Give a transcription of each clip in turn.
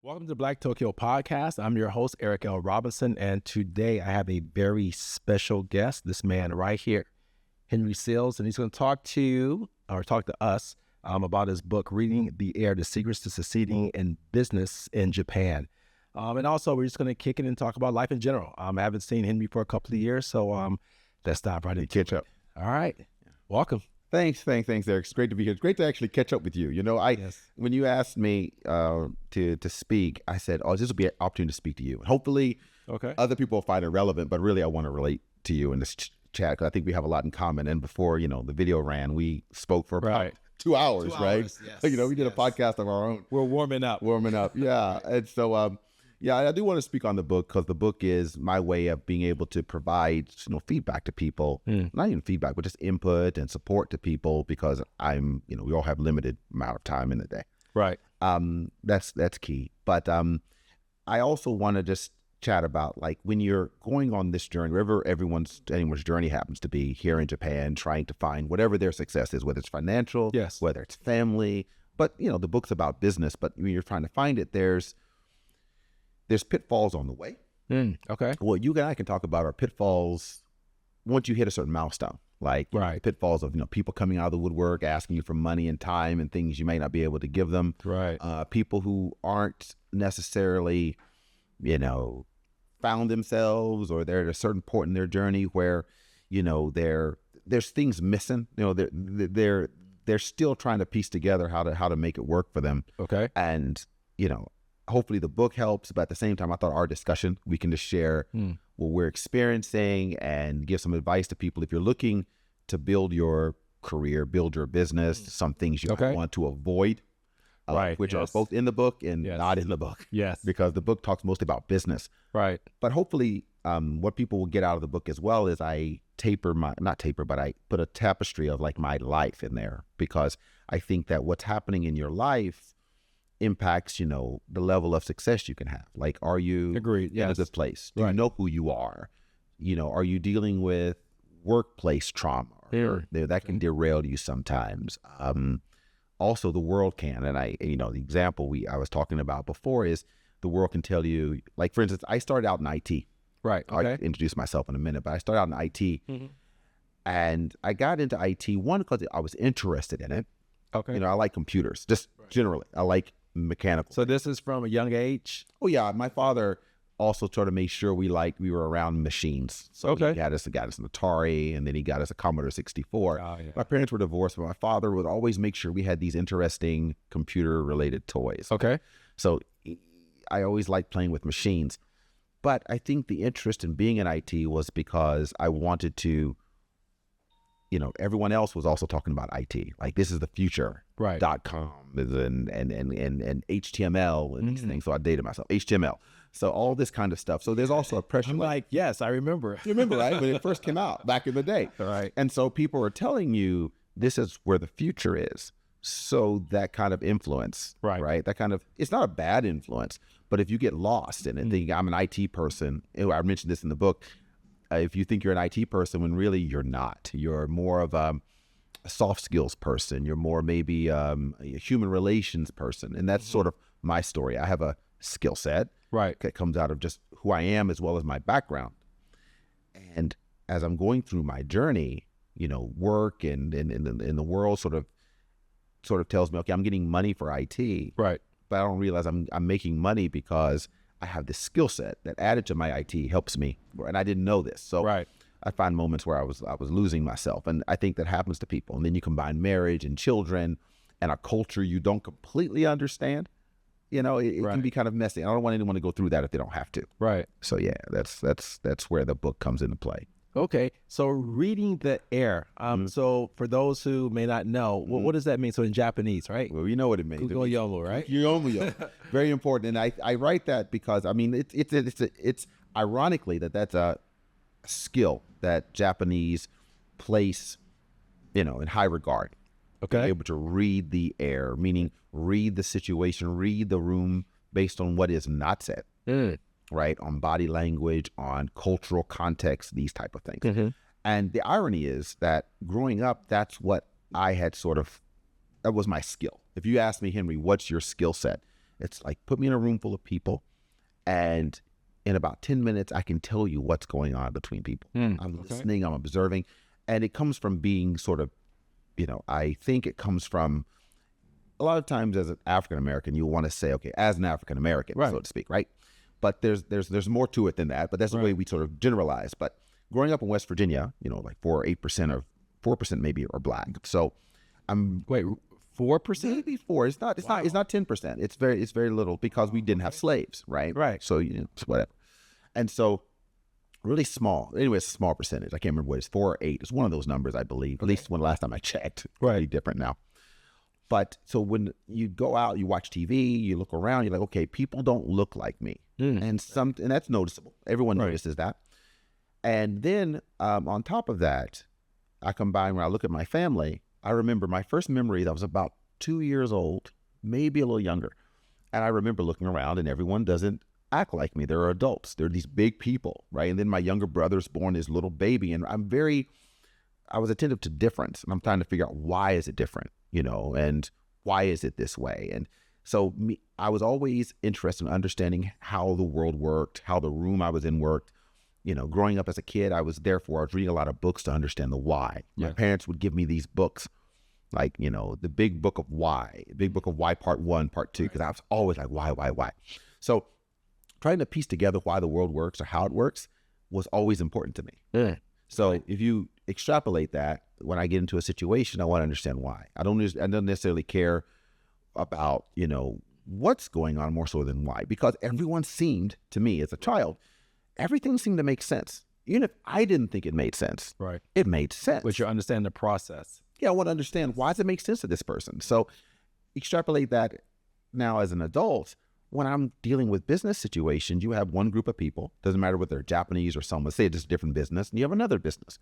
Welcome to Black Tokyo Podcast. I'm your host, Eric L. Robinson, and today I have a very special guest, this man right here, Henry Seals, and he's going to talk to us about his book, Reading the Air, The Secrets to Succeeding in Business in Japan. And also, we're just going to kick it and talk about life in general. I haven't seen Henry for a couple of years, so let's dive right into it. Up. All right. Welcome. Thanks, Eric. It's great to be here. It's great to actually catch up with you. You know, when you asked me to speak, I said, this will be an opportunity to speak to you. Hopefully, other people will find it relevant, but really I want to relate to you in this chat because I think we have a lot in common. And before, the video ran, we spoke for about 2 hours, right? Yes, we did a podcast of our own. We're warming up. Yeah. And so, I do want to speak on the book because the book is my way of being able to provide, feedback to people, not even feedback, but just input and support to people because we all have limited amount of time in the day. Right. That's key. But I also want to just chat about like when you're going on this journey, wherever anyone's journey happens to be here in Japan, trying to find whatever their success is, whether it's financial, whether it's family, but the book's about business, but when you're trying to find it, there's pitfalls on the way. Okay. What you and I can talk about are pitfalls once you hit a certain milestone, like pitfalls of, people coming out of the woodwork, asking you for money and time and things you may not be able to give them. Right. People who aren't necessarily, found themselves or they're at a certain point in their journey where, there's things missing, they're still trying to piece together how to make it work for them. Okay. And, hopefully the book helps, but at the same time, I thought our discussion, we can just share what we're experiencing and give some advice to people. If you're looking to build your career, build your business, some things you want to avoid, which are both in the book and not in the book. Yes. Because the book talks mostly about business. Right. But hopefully what people will get out of the book as well is I put a tapestry of like my life in there because I think that what's happening in your life impacts, the level of success you can have. Like, are you in a good place? Do you know who you are? Are you dealing with workplace trauma? That can derail you sometimes. Also, the world can, and the example I was talking about before is the world can tell you, like, for instance, I started out in IT. Right. Okay. I'll introduce myself in a minute, but I started out in IT, and I got into IT, one, because I was interested in it. Okay. I like computers, just generally. I like mechanical. So this is from a young age? Oh yeah, my father also sort of made sure we were around machines. So he got us an Atari, and then he got us a Commodore 64. Oh, yeah. My parents were divorced, but my father would always make sure we had these interesting computer-related toys. Okay. So I always liked playing with machines. But I think the interest in being in IT was because I wanted to, everyone else was also talking about IT. Like, this is the future. Right. .com and HTML and these things. So I dated myself. HTML. So all this kind of stuff. So there's also a pressure. I'm like, yes, I remember. You remember, right? When it first came out back in the day. Right. And so people are telling you this is where the future is. So that kind of influence, right? That kind of, it's not a bad influence, but if you get lost in it, thinking I'm an IT person, I mentioned this in the book, if you think you're an IT person when really you're not, you're more of a soft skills person, you're more maybe a human relations person. And that's sort of my story. I have a skill set that comes out of just who I am as well as my background. And as I'm going through my journey, work and the world sort of tells me, okay, I'm getting money for IT. Right. But I don't realize I'm making money because I have this skill set that added to my IT helps me. And I didn't know this. So I find moments where I was losing myself. And I think that happens to people. And then you combine marriage and children and a culture you don't completely understand. It can be kind of messy. I don't want anyone to go through that if they don't have to. Right. So yeah, that's where the book comes into play. Okay. So reading the air. So for those who may not know, what does that mean? So in Japanese, right? Well, you know what it means. Kugoyomu, right? Kugoyomu. Very important. And I write that because it's ironically that's a skill that Japanese place, in high regard. Okay. Be able to read the air, meaning read the situation, read the room based on what is not said. Right, on body language, on cultural context, these type of things. And the irony is that growing up, that's what I had that was my skill. If you ask me, Henry, what's your skill set? It's like, put me in a room full of people, and in about 10 minutes, I can tell you what's going on between people. I'm listening, I'm observing, and it comes from being sort of, I think it comes from, a lot of times as an African-American, you want to say, okay, as an African-American, so to speak, right? But there's more to it than that, but that's the way we sort of generalize. But growing up in West Virginia, like 4 or 8% or 4% maybe are Black. So I'm... Wait, 4%? Maybe 4. It's not 10%. It's very little because we didn't have slaves, right? Right. So, whatever. And so really small. Anyway, it's a small percentage. I can't remember what it's 4 or 8. It's one of those numbers, I believe. At least when last time I checked. Right. It's different now. But so when you go out, you watch TV, you look around, you're like, okay, people don't look like me. And that's noticeable. Everyone notices that. And then on top of that, I combine when I look at my family, I remember my first memory that was about 2 years old, maybe a little younger. And I remember looking around and everyone doesn't act like me. They're adults. They're these big people, right? And then my younger brother's born his little baby. And I was attentive to difference. And I'm trying to figure out why is it different, and why is it this way? And so I was always interested in understanding how the world worked, how the room I was in worked. Growing up as a kid, I was reading a lot of books to understand the why. My parents would give me these books, like, the Big Book of Why, Part 1, Part 2, because I was always like, why? So trying to piece together why the world works or how it works was always important to me. So if you extrapolate that, when I get into a situation, I want to understand why. I don't necessarily care about, what's going on more so than why, because everyone seemed, to me as a child, everything seemed to make sense. Even if I didn't think it made sense, it made sense. But you understand the process. Yeah, I want to understand, why does it make sense to this person? So extrapolate that now as an adult. When I'm dealing with business situations, you have one group of people, doesn't matter whether they're Japanese or someone, say it's just a different business, and you have another business.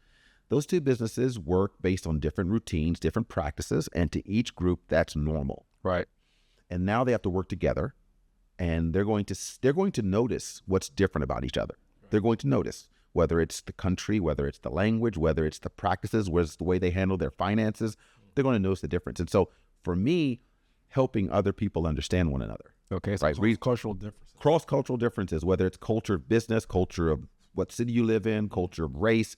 Those two businesses work based on different routines, different practices, and to each group, that's normal. Right. And now they have to work together, and they're going to notice what's different about each other. They're going to notice whether it's the country, whether it's the language, whether it's the practices, whether it's the way they handle their finances. They're going to notice the difference. And so for me, helping other people understand one another. Okay, so cross-cultural differences. Cross-cultural differences, whether it's culture of business, culture of what city you live in, culture of race,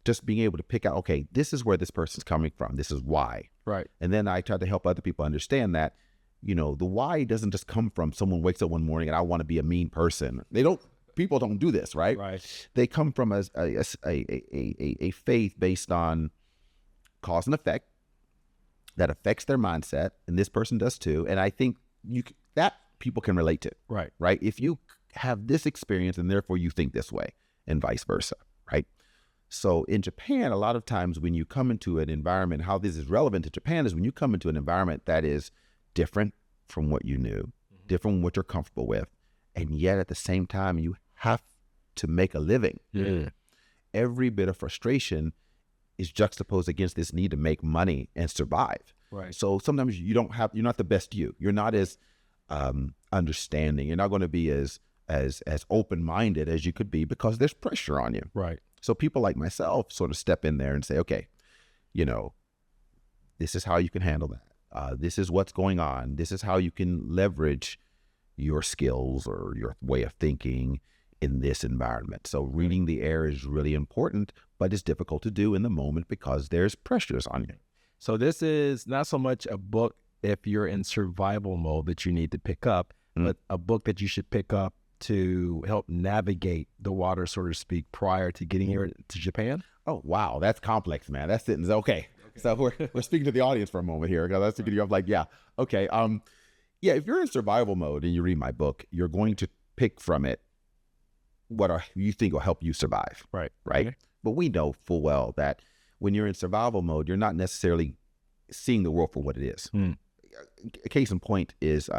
just being able to pick out, okay, this is where this person's coming from. This is why. Right. And then I try to help other people understand that, the why doesn't just come from someone wakes up one morning and I want to be a mean person. People don't do this, right? Right. They come from a faith based on cause and effect that affects their mindset, and this person does too. And I think that people can relate to. Right. Right. If you have this experience and therefore you think this way, and vice versa. Right. So in Japan, a lot of times when you come into an environment, how this is relevant to Japan is when you come into an environment that is different from what you knew, different from what you're comfortable with, and yet at the same time, you have to make a living. Yeah. Every bit of frustration is juxtaposed against this need to make money and survive. Right. So sometimes you're not the best you. You're not as understanding. You're not going to be as open-minded as you could be because there's pressure on you. Right. So people like myself sort of step in there and say, okay, this is how you can handle that. This is what's going on. This is how you can leverage your skills or your way of thinking in this environment. So reading the air is really important, but it's difficult to do in the moment because there's pressures on you. So this is not so much a book if you're in survival mode that you need to pick up, but a book that you should pick up to help navigate the water, so to speak, prior to getting here to Japan? Oh, wow. That's complex, man. That's it. Okay. So we're speaking to the audience for a moment here. Because that's thinking, I'm like, yeah, okay. Yeah, if you're in survival mode and you read my book, you're going to pick from it what you think will help you survive. Right. Right. Okay. But we know full well that when you're in survival mode, you're not necessarily seeing the world for what it is. A case in point is,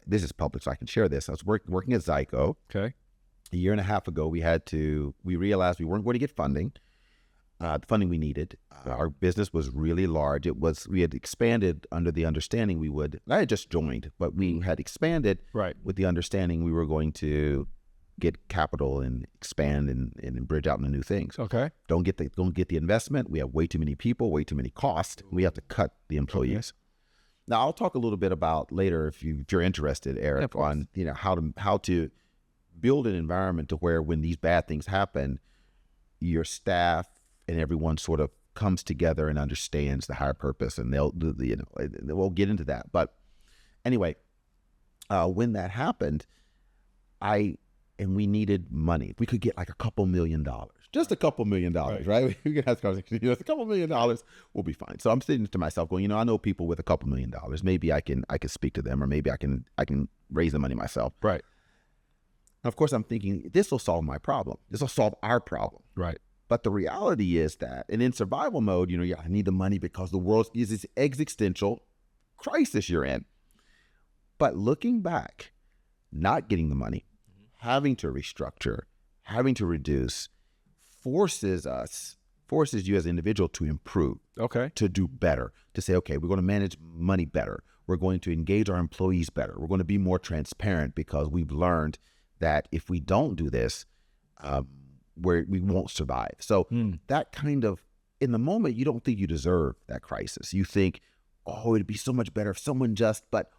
this is public, so I can share this. I was working at Zyco. Okay. A year and a half ago, we realized we weren't going to get funding, the funding we needed. Our business was really large. We had expanded under the understanding I had just joined, but we had expanded with the understanding we were going to get capital and expand and bridge out into new things. Okay. Don't get the investment. We have way too many people, way too many costs. We have to cut the employees. Now I'll talk a little bit about later if you're interested, Eric, on how to build an environment to where when these bad things happen, your staff and everyone sort of comes together and understands the higher purpose, and we'll get into that. But anyway, when that happened, we needed money. We could get like a couple $1 million, just a couple $1 million, right? We could have this conversation, just a couple $1 million, we'll be fine. So I'm sitting to myself going, I know people with a couple $1 million. Maybe I can speak to them, or maybe I can raise the money myself. Right. And of course, I'm thinking this will solve my problem. This will solve our problem. Right. But the reality is that, and in survival mode, I need the money because the world is this existential crisis you're in. But looking back, not getting the money, having to restructure, having to reduce, forces you as an individual to improve, to do better, to say, okay, we're going to manage money better. We're going to engage our employees better. We're going to be more transparent because we've learned that if we don't do this, we won't survive. So that kind of, in the moment, you don't think you deserve that crisis. You think, oh, it'd be so much better if someone but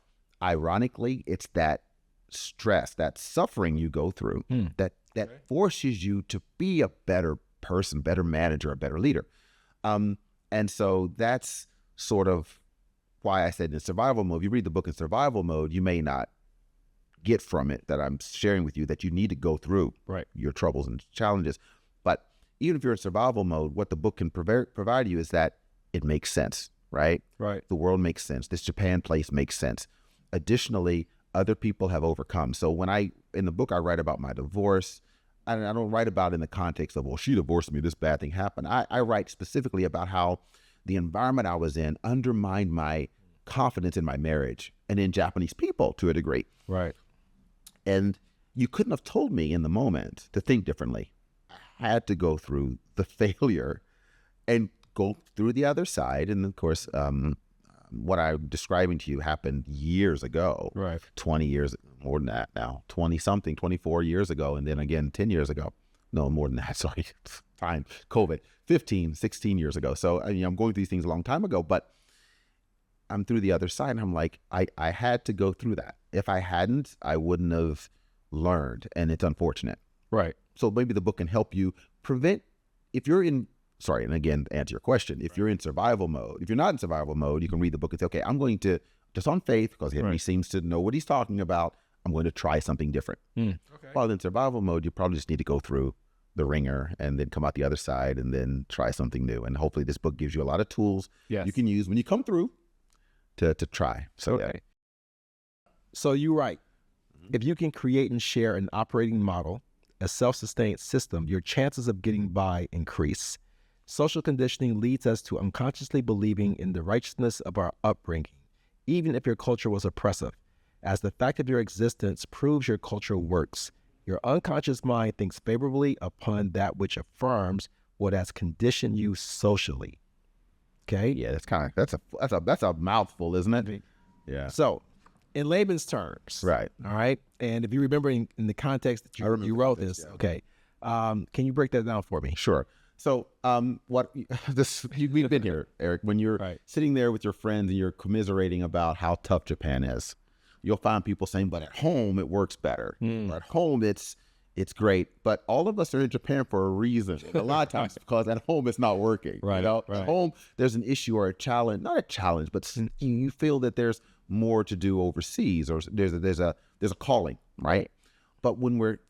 ironically, it's that stress, that suffering you go through that forces you to be a better person, better manager, a better leader. And so that's sort of why I said in survival mode, if you read the book in survival mode, you may not get from it that I'm sharing with you that you need to go through your troubles and challenges. But even if you're in survival mode, what the book can provide you is that it makes sense, right? Right. The world makes sense. This Japan place makes sense. Additionally, other people have overcome. So in the book, I write about my divorce. I don't write about it in the context of, well, she divorced me, this bad thing happened. I write specifically about how the environment I was in undermined my confidence in my marriage and in Japanese people to a degree. Right. And you couldn't have told me in the moment to think differently. I had to go through the failure and go through the other side. And of course, what I'm describing to you happened years ago, 20 years, more than that now, 20-something, 24 years ago, and then again 10 years ago. No, more than that, sorry, time, COVID, 15, 16 years ago. So I'm going through these things a long time ago, but I'm through the other side, and I'm like, I had to go through that. If I hadn't, I wouldn't have learned, and it's unfortunate. Right. So maybe the book can help you prevent, if you're in, and again, to answer your question, if you're in survival mode, if you're not in survival mode, you can read the book and say, okay, I'm going to, just on faith, because he seems to know what he's talking about, I'm going to try something different. While in survival mode, you probably just need to go through the ringer and then come out the other side and then try something new. And hopefully this book gives you a lot of tools you can use when you come through to try. So, So you're right. If you can create and share an operating model, a self-sustained system, your chances of getting by increase. Social conditioning leads us to unconsciously believing in the righteousness of our upbringing, even if your culture was oppressive, as the fact of your existence proves your culture works. Your unconscious mind thinks favorably upon that which affirms what has conditioned you socially. Okay? Yeah, that's a mouthful, isn't it? Yeah. So, in layman's terms, right? All right. And if you remember in the context that you wrote this, okay, can you break that down for me? Sure. So, we've been here, Eric. When you're sitting there with your friends and you're commiserating about how tough Japan is, you'll find people saying, "But at home it works better. Or at home it's great." But all of us are in Japan for a reason. And a lot of times because at home it's not working. Right. At home there's an issue or a challenge, not a challenge, but you feel that there's more to do overseas, or there's a calling, right? But when we're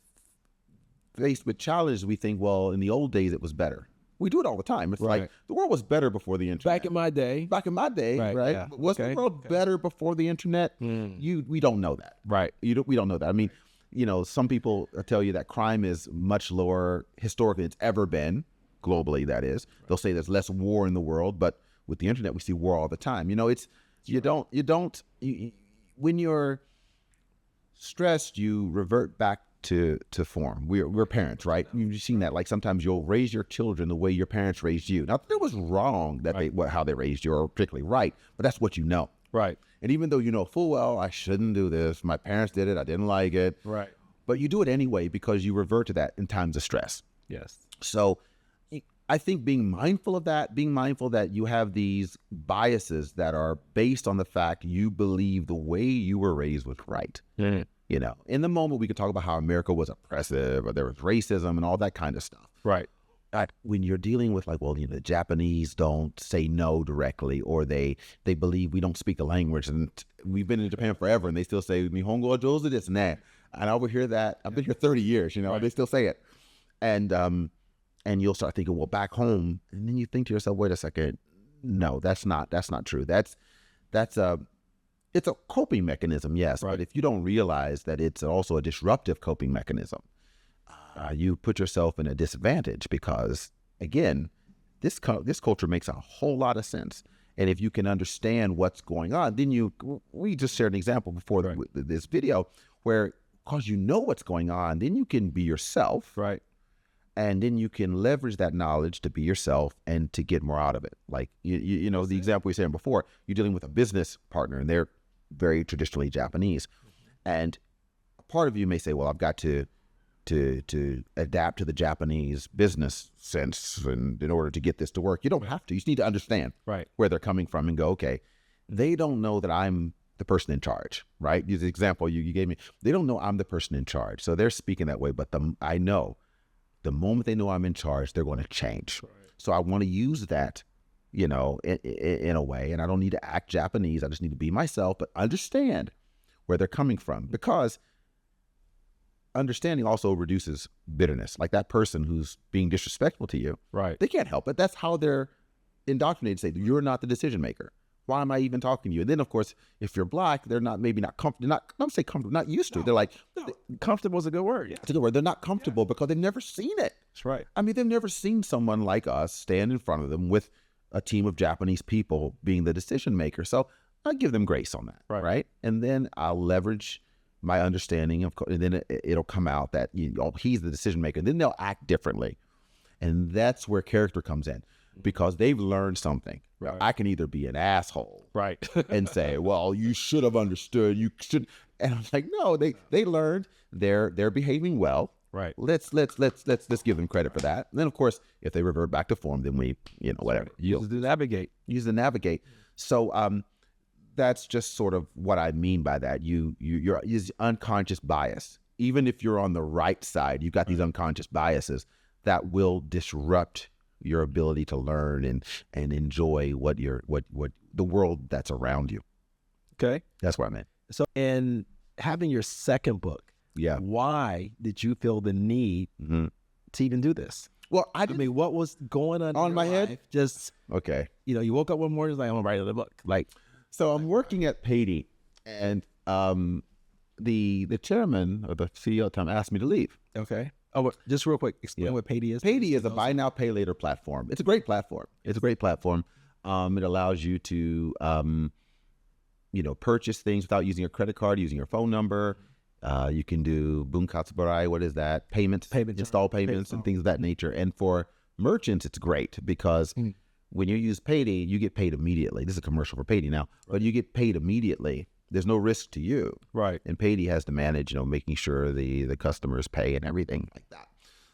faced with challenges, we think, well, in the old days it was better. We do it all the time. It's like the world was better before the internet. Back in my day, right? Yeah. Was the world better before the internet? We don't know that, right? We don't know that. I mean, some people tell you that crime is much lower historically than it's ever been, globally. That is, they'll say there's less war in the world, but with the internet, we see war all the time. When you're stressed, you revert back to form. We're parents, right? You've seen that. Like sometimes you'll raise your children the way your parents raised you. Now, it was wrong that how they raised you, or particularly right, but that's what you know. Right. And even though you know full well, I shouldn't do this. My parents did it. I didn't like it. Right. But you do it anyway because you revert to that in times of stress. Yes. So I think being mindful of that, being mindful that you have these biases that are based on the fact you believe the way you were raised was right. You know, in the moment we could talk about how America was oppressive or there was racism and all that kind of stuff. Right. When you're dealing with like, well, you know, the Japanese don't say no directly, or they believe we don't speak the language, and we've been in Japan forever and they still say Nihongo wa jouzu desu ne. And I would hear that. I've been here 30 years, you know, they still say it. And you'll start thinking, well, back home, and then you think to yourself, wait a second, no, that's not true. It's a coping mechanism, yes, but if you don't realize that it's also a disruptive coping mechanism, you put yourself in a disadvantage because, again, this culture makes a whole lot of sense. And if you can understand what's going on, then we just shared an example before this video where, because you know what's going on, then you can be yourself. Right. And then you can leverage that knowledge to be yourself and to get more out of it. Like, you know, the example we were saying before, you're dealing with a business partner and they're very traditionally Japanese. And a part of you may say, well, I've got to adapt to the Japanese business sense in order to get this to work. You don't have to. You just need to understand where they're coming from and go, okay, they don't know that I'm the person in charge, right? The example you gave me, they don't know I'm the person in charge. So they're speaking that way, but I know the moment they know I'm in charge, they're going to change. Right. So I want to use that, you know, in a way, and I don't need to act Japanese. I just need to be myself, but understand where they're coming from, because understanding also reduces bitterness. Like that person who's being disrespectful to you, they can't help it. That's how they're indoctrinated to say, you're not the decision maker. Why am I even talking to you? And then, of course, if you're Black, they're not comfortable. Not used to. They're like, comfortable is a good word. Yeah. It's a good word. They're not comfortable because they've never seen it. That's right. I mean, they've never seen someone like us stand in front of them with a team of Japanese people being the decision maker. So I give them grace on that, right? And then I'll leverage my understanding of, and then it'll come out that he's the decision maker. And then they'll act differently, and that's where character comes in. Because they've learned something. Right. I can either be an asshole, and say, "Well, you should have understood. You should," and I'm like, "No, they learned. They're behaving well. Right. Let's give them credit for that. And then, of course, if they revert back to form, then we, whatever. Use to navigate. So, that's just sort of what I mean by that. You're unconscious bias. Even if you're on the right side, you've got these unconscious biases that will disrupt your ability to learn and enjoy what the world that's around you. Okay. That's what I meant. So in having your second book, why did you feel the need to even do this? Well, I mean, what was going on in my life? head? Just, you woke up one morning, like, I'm gonna write another book. Like, so I'm working at Payday, and the chairman or the CEO at the time asked me to leave. Okay. Oh, just real quick, explain what Payday is. Payday is a buy now, pay later platform. It's a great platform. It allows you to, purchase things without using your credit card, using your phone number. You can do bunkatsubarai, what is that? Payments, install payments, and things of that nature. And for merchants, it's great because when you use Payday, you get paid immediately. This is a commercial for Payday now, but you get paid immediately. There's no risk to you. Right. And Payday has to manage, making sure the customers pay and everything like that.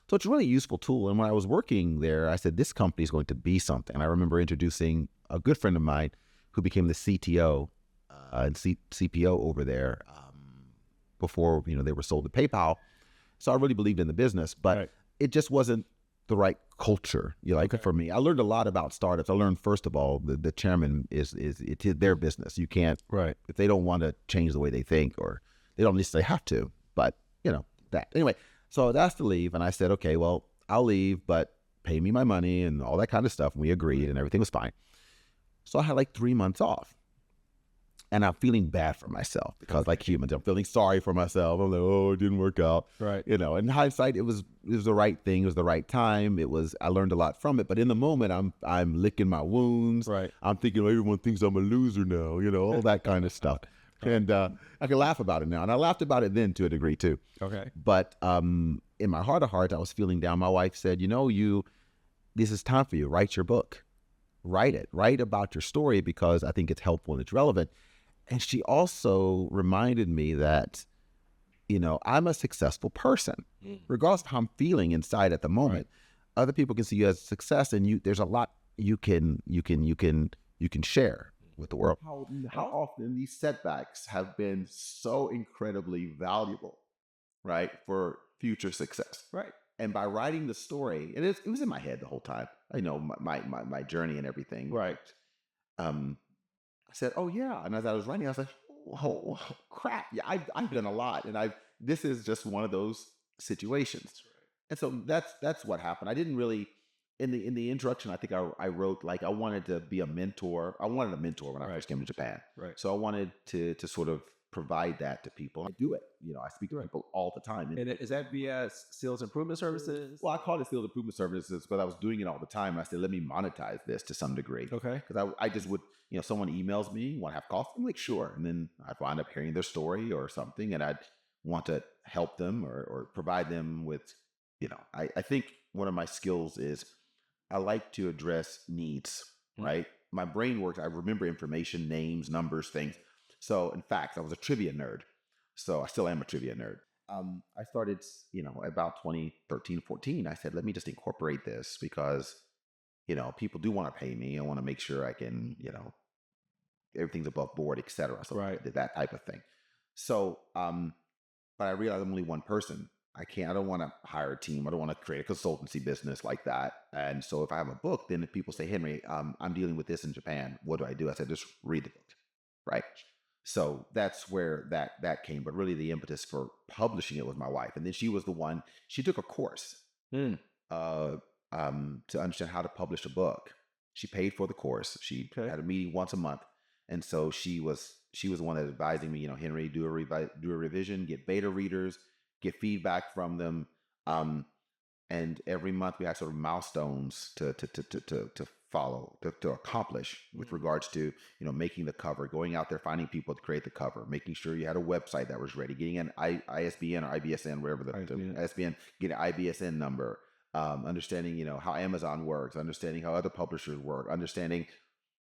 So it's a really useful tool. And when I was working there, I said, this company is going to be something. And I remember introducing a good friend of mine who became the CTO and CPO over there before, they were sold to PayPal. So I really believed in the business, but it just wasn't the right culture, for me. I learned a lot about startups. I learned, first of all, the chairman is their business. You can't, if they don't want to change the way they think, or they don't necessarily have to, but that. Anyway, so I was asked to leave, and I said, okay, well, I'll leave, but pay me my money and all that kind of stuff. And we agreed, and everything was fine. So I had like 3 months off. And I'm feeling bad for myself because, like humans, I'm feeling sorry for myself. I'm like, oh, it didn't work out. Right. In hindsight, it was the right thing. It was the right time. I learned a lot from it. But in the moment, I'm licking my wounds. Right. I'm thinking, everyone thinks I'm a loser now, all that kind of stuff. And I can laugh about it now. And I laughed about it then to a degree too. Okay. But in my heart of hearts, I was feeling down. My wife said, this is time for you. Write your book. Write it. Write about your story because I think it's helpful and it's relevant. And she also reminded me that, I'm a successful person, regardless of how I'm feeling inside at the moment. other people can see you as a success, and there's a lot you can share with the world. How often these setbacks have been so incredibly valuable, right, for future success. Right. And by writing the story, it was in my head the whole time. I know my journey and everything. Right. I said, oh yeah. And as I was writing, I was like, oh crap. Yeah, I've done a lot. And this is just one of those situations. Right. And so that's what happened. I didn't really, in the introduction, I think I wrote like, I wanted to be a mentor. I wanted a mentor when I first came to Japan. Right. So I wanted to sort of provide that to people. I do it. I speak to people all the time. And is that via sales improvement services? Well, I called it sales improvement services because I was doing it all the time. I said, let me monetize this to some degree. Okay. Because I just would, someone emails me, want to have coffee? I'm like, sure. And then I'd wind up hearing their story or something, and I'd want to help them or provide them with, I think one of my skills is I like to address needs, right? My brain works. I remember information, names, numbers, things. So in fact, I was a trivia nerd. So I still am a trivia nerd. I started, about 2013, 14. I said, let me just incorporate this because, people do want to pay me. I want to make sure I can, everything's above board, et cetera. So I did that type of thing. So, but I realized I'm only one person. I don't want to hire a team. I don't want to create a consultancy business like that. And so if I have a book, then if people say, Henry, I'm dealing with this in Japan, what do I do? I said, just read the book, right? So that's where that came. But really the impetus for publishing it was my wife. And then she was the one, she took a course to understand how to publish a book. She paid for the course. She had a meeting once a month. And so she was the one that advising me, Henry, do a revision, get beta readers, get feedback from them. And every month we had sort of milestones to follow, to accomplish with regards to, making the cover, going out there, finding people to create the cover, making sure you had a website that was ready, getting an ISBN or IBSN, wherever the ISBN, get an IBSN number, understanding, how Amazon works, understanding how other publishers work, understanding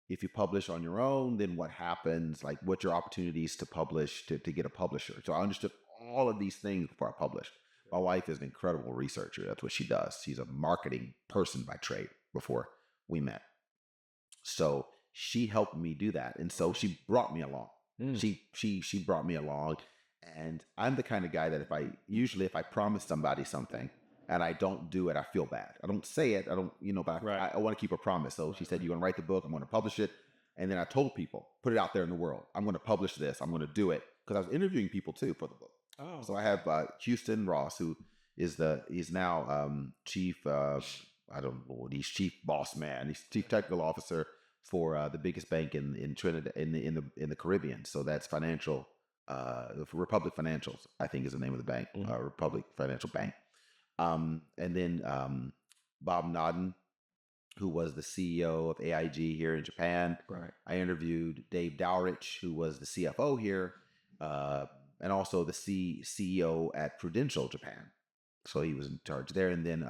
if you publish on your own, then what happens, like what's your opportunities to publish, to get a publisher. So I understood all of these things before I published. My wife is an incredible researcher. That's what she does. She's a marketing person by trade before we met. So she helped me do that. And so she brought me along. She brought me along. And I'm the kind of guy that if I promise somebody something and I don't do it, I feel bad. I don't say it. I don't, but I want to keep a promise. So she said, you're going to write the book. I'm going to publish it. And then I told people, put it out there in the world. I'm going to publish this. I'm going to do it. Because I was interviewing people too for the book. Oh. So I have Houston Ross, who he's now chief, I don't know, he's chief boss man. He's chief technical officer for the biggest bank in Trinidad, in the Caribbean. So that's Financial, Republic Financials, I think is the name of the bank, Republic Financial Bank. And then Bob Nodden, who was the CEO of AIG here in Japan. Right. I interviewed Dave Dowrich, who was the CFO here. And also the CEO at Prudential Japan. So he was in charge there. And then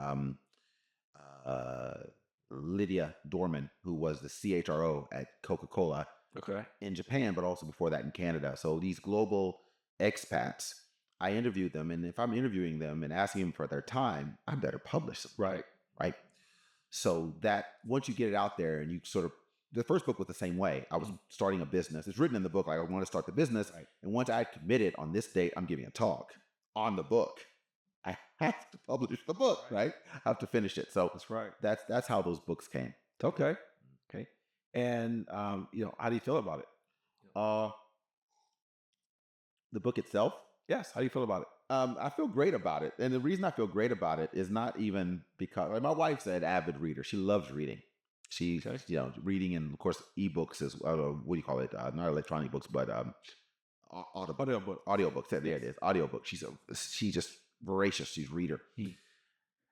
Lydia Dorman, who was the CHRO at Coca-Cola in Japan, but also before that in Canada. So these global expats, I interviewed them. And if I'm interviewing them and asking them for their time, I better publish them. Right. So that once you get it out there and you sort of, the first book was the same way. I was starting a business. It's written in the book, like I want to start the business. Right. And once I committed on this date, I'm giving a talk on the book. I have to publish the book, right? I have to finish it. So that's right. That's how those books came. Okay. And how do you feel about it? The book itself? Yes. How do you feel about it? I feel great about it. And the reason I feel great about it is not even because my wife's an avid reader. She loves reading. She's, reading, and of course, ebooks is, what do you call it? Not electronic books, but audiobooks. There it is. Audiobook. She's just voracious. She's a reader.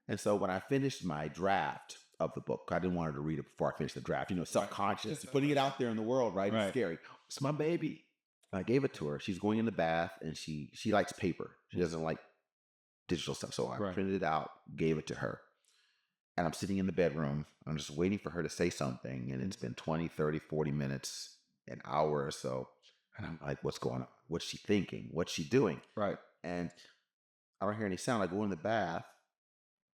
And so when I finished my draft of the book, I didn't want her to read it before I finished the draft. Self-conscious, putting it out there in the world, right? It's scary. It's my baby. I gave it to her. She's going in the bath, and she likes paper. She doesn't like digital stuff. So I printed it out, gave it to her. And I'm sitting in the bedroom. I'm just waiting for her to say something. And it's been 20, 30, 40 minutes, an hour or so. And I'm like, what's going on? What's she thinking? What's she doing? Right. And I don't hear any sound. I go in the bath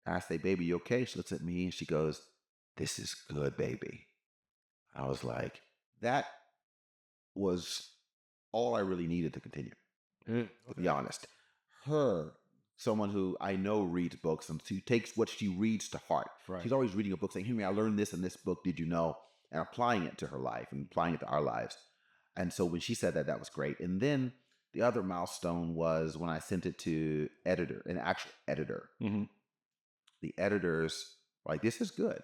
I say, baby, you okay? She looks at me and she goes, this is good, baby. I was like, that was all I really needed to continue, to be honest. Her, someone who I know reads books and she takes what she reads to heart. Right. She's always reading a book saying, Henry, I learned this in this book, did you know? And applying it to her life and applying it to our lives. And so when she said that, that was great. And then the other milestone was when I sent it to an actual editor. Mm-hmm. The editors were like, this is good.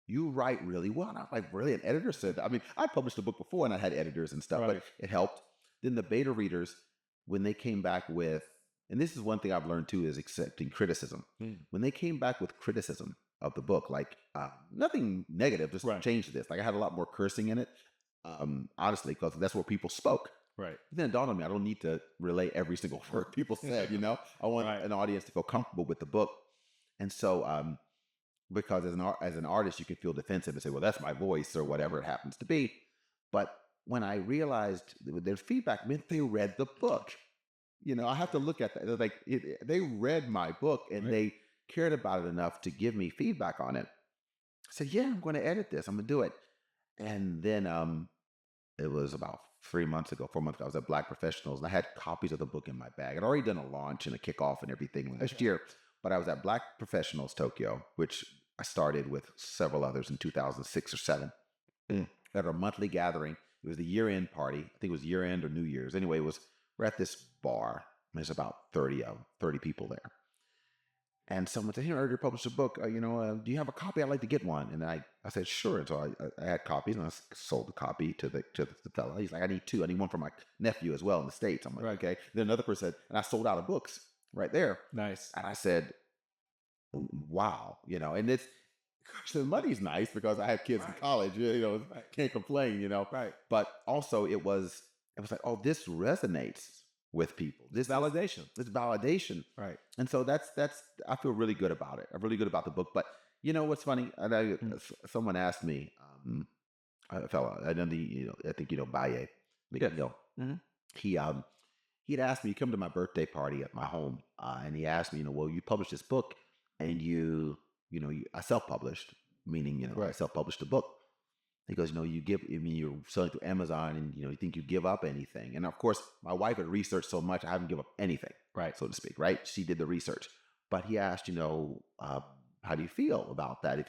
You write really well. And I was like, really? An editor said that? I mean, I published a book before and I had editors and stuff, but it helped. Then the beta readers, when they came back with, and this is one thing I've learned too, is accepting criticism. When they came back with criticism of the book, like nothing negative, just change this. Like I had a lot more cursing in it, honestly, because that's where people spoke. Right. Then it dawned on me, I don't need to relay every single word people said, you know? I want an audience to feel comfortable with the book. And so, because as an artist, you can feel defensive and say, well, that's my voice or whatever it happens to be. But when I realized their feedback meant they read the book, you know, I have to look at that. They're like, they read my book and they cared about it enough to give me feedback on it. I said, yeah, I'm going to edit this. I'm going to do it. And then it was about 4 months ago, I was at Black Professionals and I had copies of the book in my bag. I'd already done a launch and a kickoff and everything last year, but I was at Black Professionals Tokyo, which I started with several others in 2006 or 7 at our monthly gathering. It was the year-end party. I think it was year-end or New Year's. Anyway, we're at this bar. There's about 30 people there. And someone said, here, I already published a book. Do you have a copy? I'd like to get one. And I said, sure. And so I had copies and I sold the copy to the fella. He's like, I need 2. I need one for my nephew as well in the States. I'm like, okay. Then another person said, and I sold out of books right there. Nice. And I said, wow, and the money's nice because I have kids in college, can't complain, Right. But also it was like, oh, this resonates with people. This validation. This validation. Right. And so that's I feel really good about it. I'm really good about the book. But you know what's funny? Someone asked me, a fella, I think Baye, he had asked me to come to my birthday party at my home, and he asked me, well, you published this book, and I self-published, meaning I self-published a book. He goes, you're selling through Amazon, and you think you give up anything. And of course, my wife had researched so much, I haven't given up anything, right, so to speak, right? She did the research, but he asked, how do you feel about that? If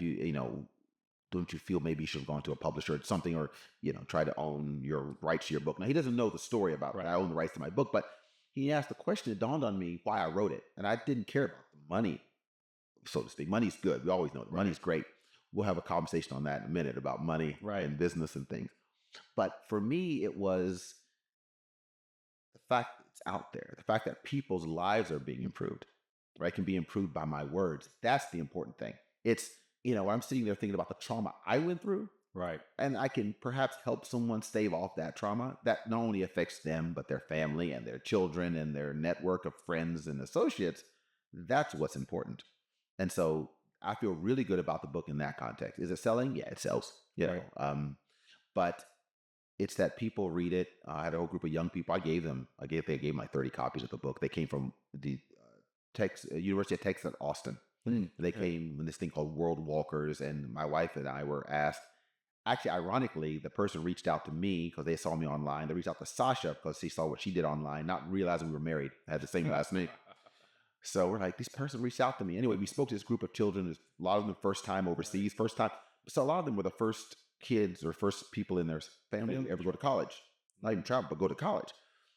don't you feel maybe you should have gone to a publisher or something, or try to own your rights to your book? Now he doesn't know the story about it. I own the rights to my book, but he asked the question. It dawned on me why I wrote it, and I didn't care about the money, so to speak. Money's good. We always know that money's great. We'll have a conversation on that in a minute about money and business and things. But for me, it was the fact that it's out there, the fact that people's lives are being improved, right? Can be improved by my words. That's the important thing. It's, I'm sitting there thinking about the trauma I went through. Right. And I can perhaps help someone stave off that trauma that not only affects them, but their family and their children and their network of friends and associates. That's what's important. And so I feel really good about the book in that context. Is it selling? Yeah, it sells. But it's that people read it. I had a whole group of young people. They gave like 30 copies of the book. They came from the University of Texas at Austin. They came in this thing called World Walkers, and my wife and I were asked. Actually, ironically, the person reached out to me because they saw me online. They reached out to Sasha because she saw what she did online, not realizing we were married. I had the same last name. So we're like, this person reached out to me. Anyway, we spoke to this group of children. A lot of them first time overseas, first time. So a lot of them were the first kids or first people in their family to ever go to college. Not even travel, but go to college.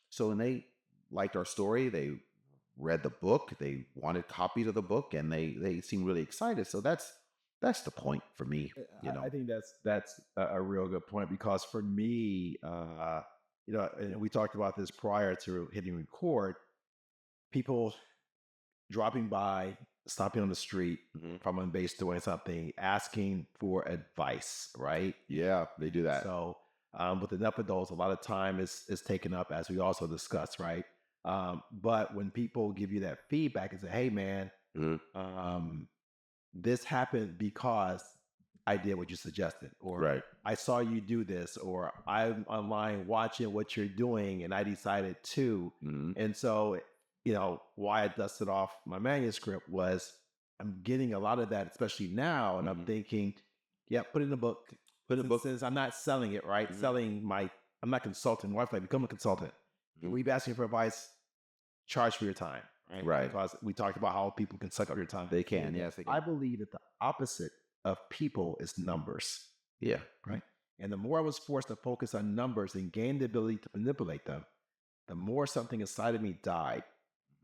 So when they liked our story, they read the book, they wanted copies of the book, and they seemed really excited. So that's the point for me. I think that's a real good point, because for me, and we talked about this prior to hitting record, people dropping by, stopping on the street, from a base doing something, asking for advice, right? Yeah, they do that. So with enough of those, a lot of time is taken up, as we also discussed, right? But when people give you that feedback and say, hey, man, this happened because I did what you suggested, or I saw you do this, or I'm online watching what you're doing and I decided to. And so, why I dusted off my manuscript was getting a lot of that, especially now. And I'm thinking, yeah, put it in the book. Put it in the book. Since I'm not selling it, right? I'm not consulting. What if I become a consultant? We be asking for advice, charge for your time. Right. Because we talked about how people can suck up your time. They can, yes. They can. I believe that the opposite of people is numbers. Yeah. Right. And the more I was forced to focus on numbers and gain the ability to manipulate them, the more something inside of me died.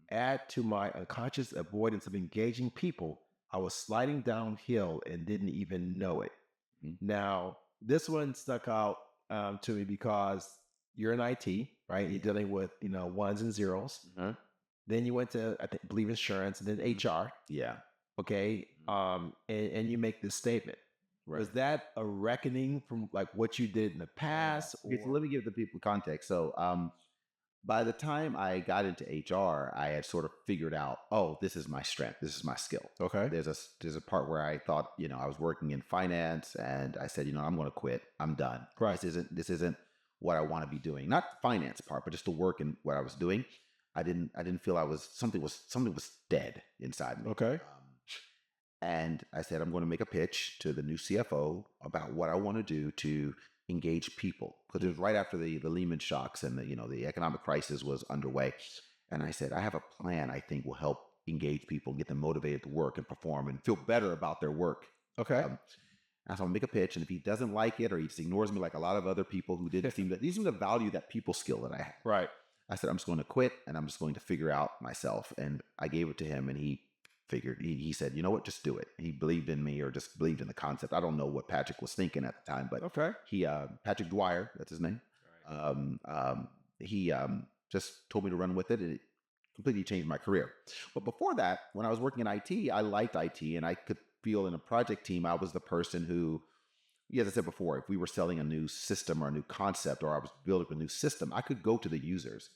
Add to my unconscious avoidance of engaging people, I was sliding downhill and didn't even know it. Now, this one stuck out to me because you're in IT, right? You're dealing with, ones and zeros. Then you went to, I believe, insurance, and then HR. Yeah. Okay. And you make this statement. Right. Was that a reckoning from like what you did in the past? Okay, so let me give the people context. So by the time I got into HR, I had sort of figured out, oh, this is my strength. This is my skill. Okay. There's a part where I thought, I was working in finance, and I said, I'm going to quit. I'm done. Right. This isn't what I want to be doing. Not the finance part, but just the work and what I was doing. I didn't feel something was dead inside me. Okay. And I said, I'm going to make a pitch to the new CFO about what I want to do to engage people, because it was right after the Lehman shocks and the economic crisis was underway. And I said, I have a plan I think will help engage people, get them motivated to work and perform and feel better about their work. Okay. And so I'm gonna make a pitch, and if he doesn't like it or he just ignores me like a lot of other people who didn't seem to value that people skill that I had. Right. I said, I'm just going to quit and I'm just going to figure out myself. And I gave it to him, and he figured, he said, you know what, just do it. He believed in me, or just believed in the concept. I don't know what Patrick was thinking at the time, but okay. Patrick Dwyer, that's his name. Right. He just told me to run with it, and it completely changed my career. But before that, when I was working in IT, I liked IT, and I could feel in a project team, I was the person who, as I said before, if we were selling a new system or a new concept, or I was building a new system, I could go to the users.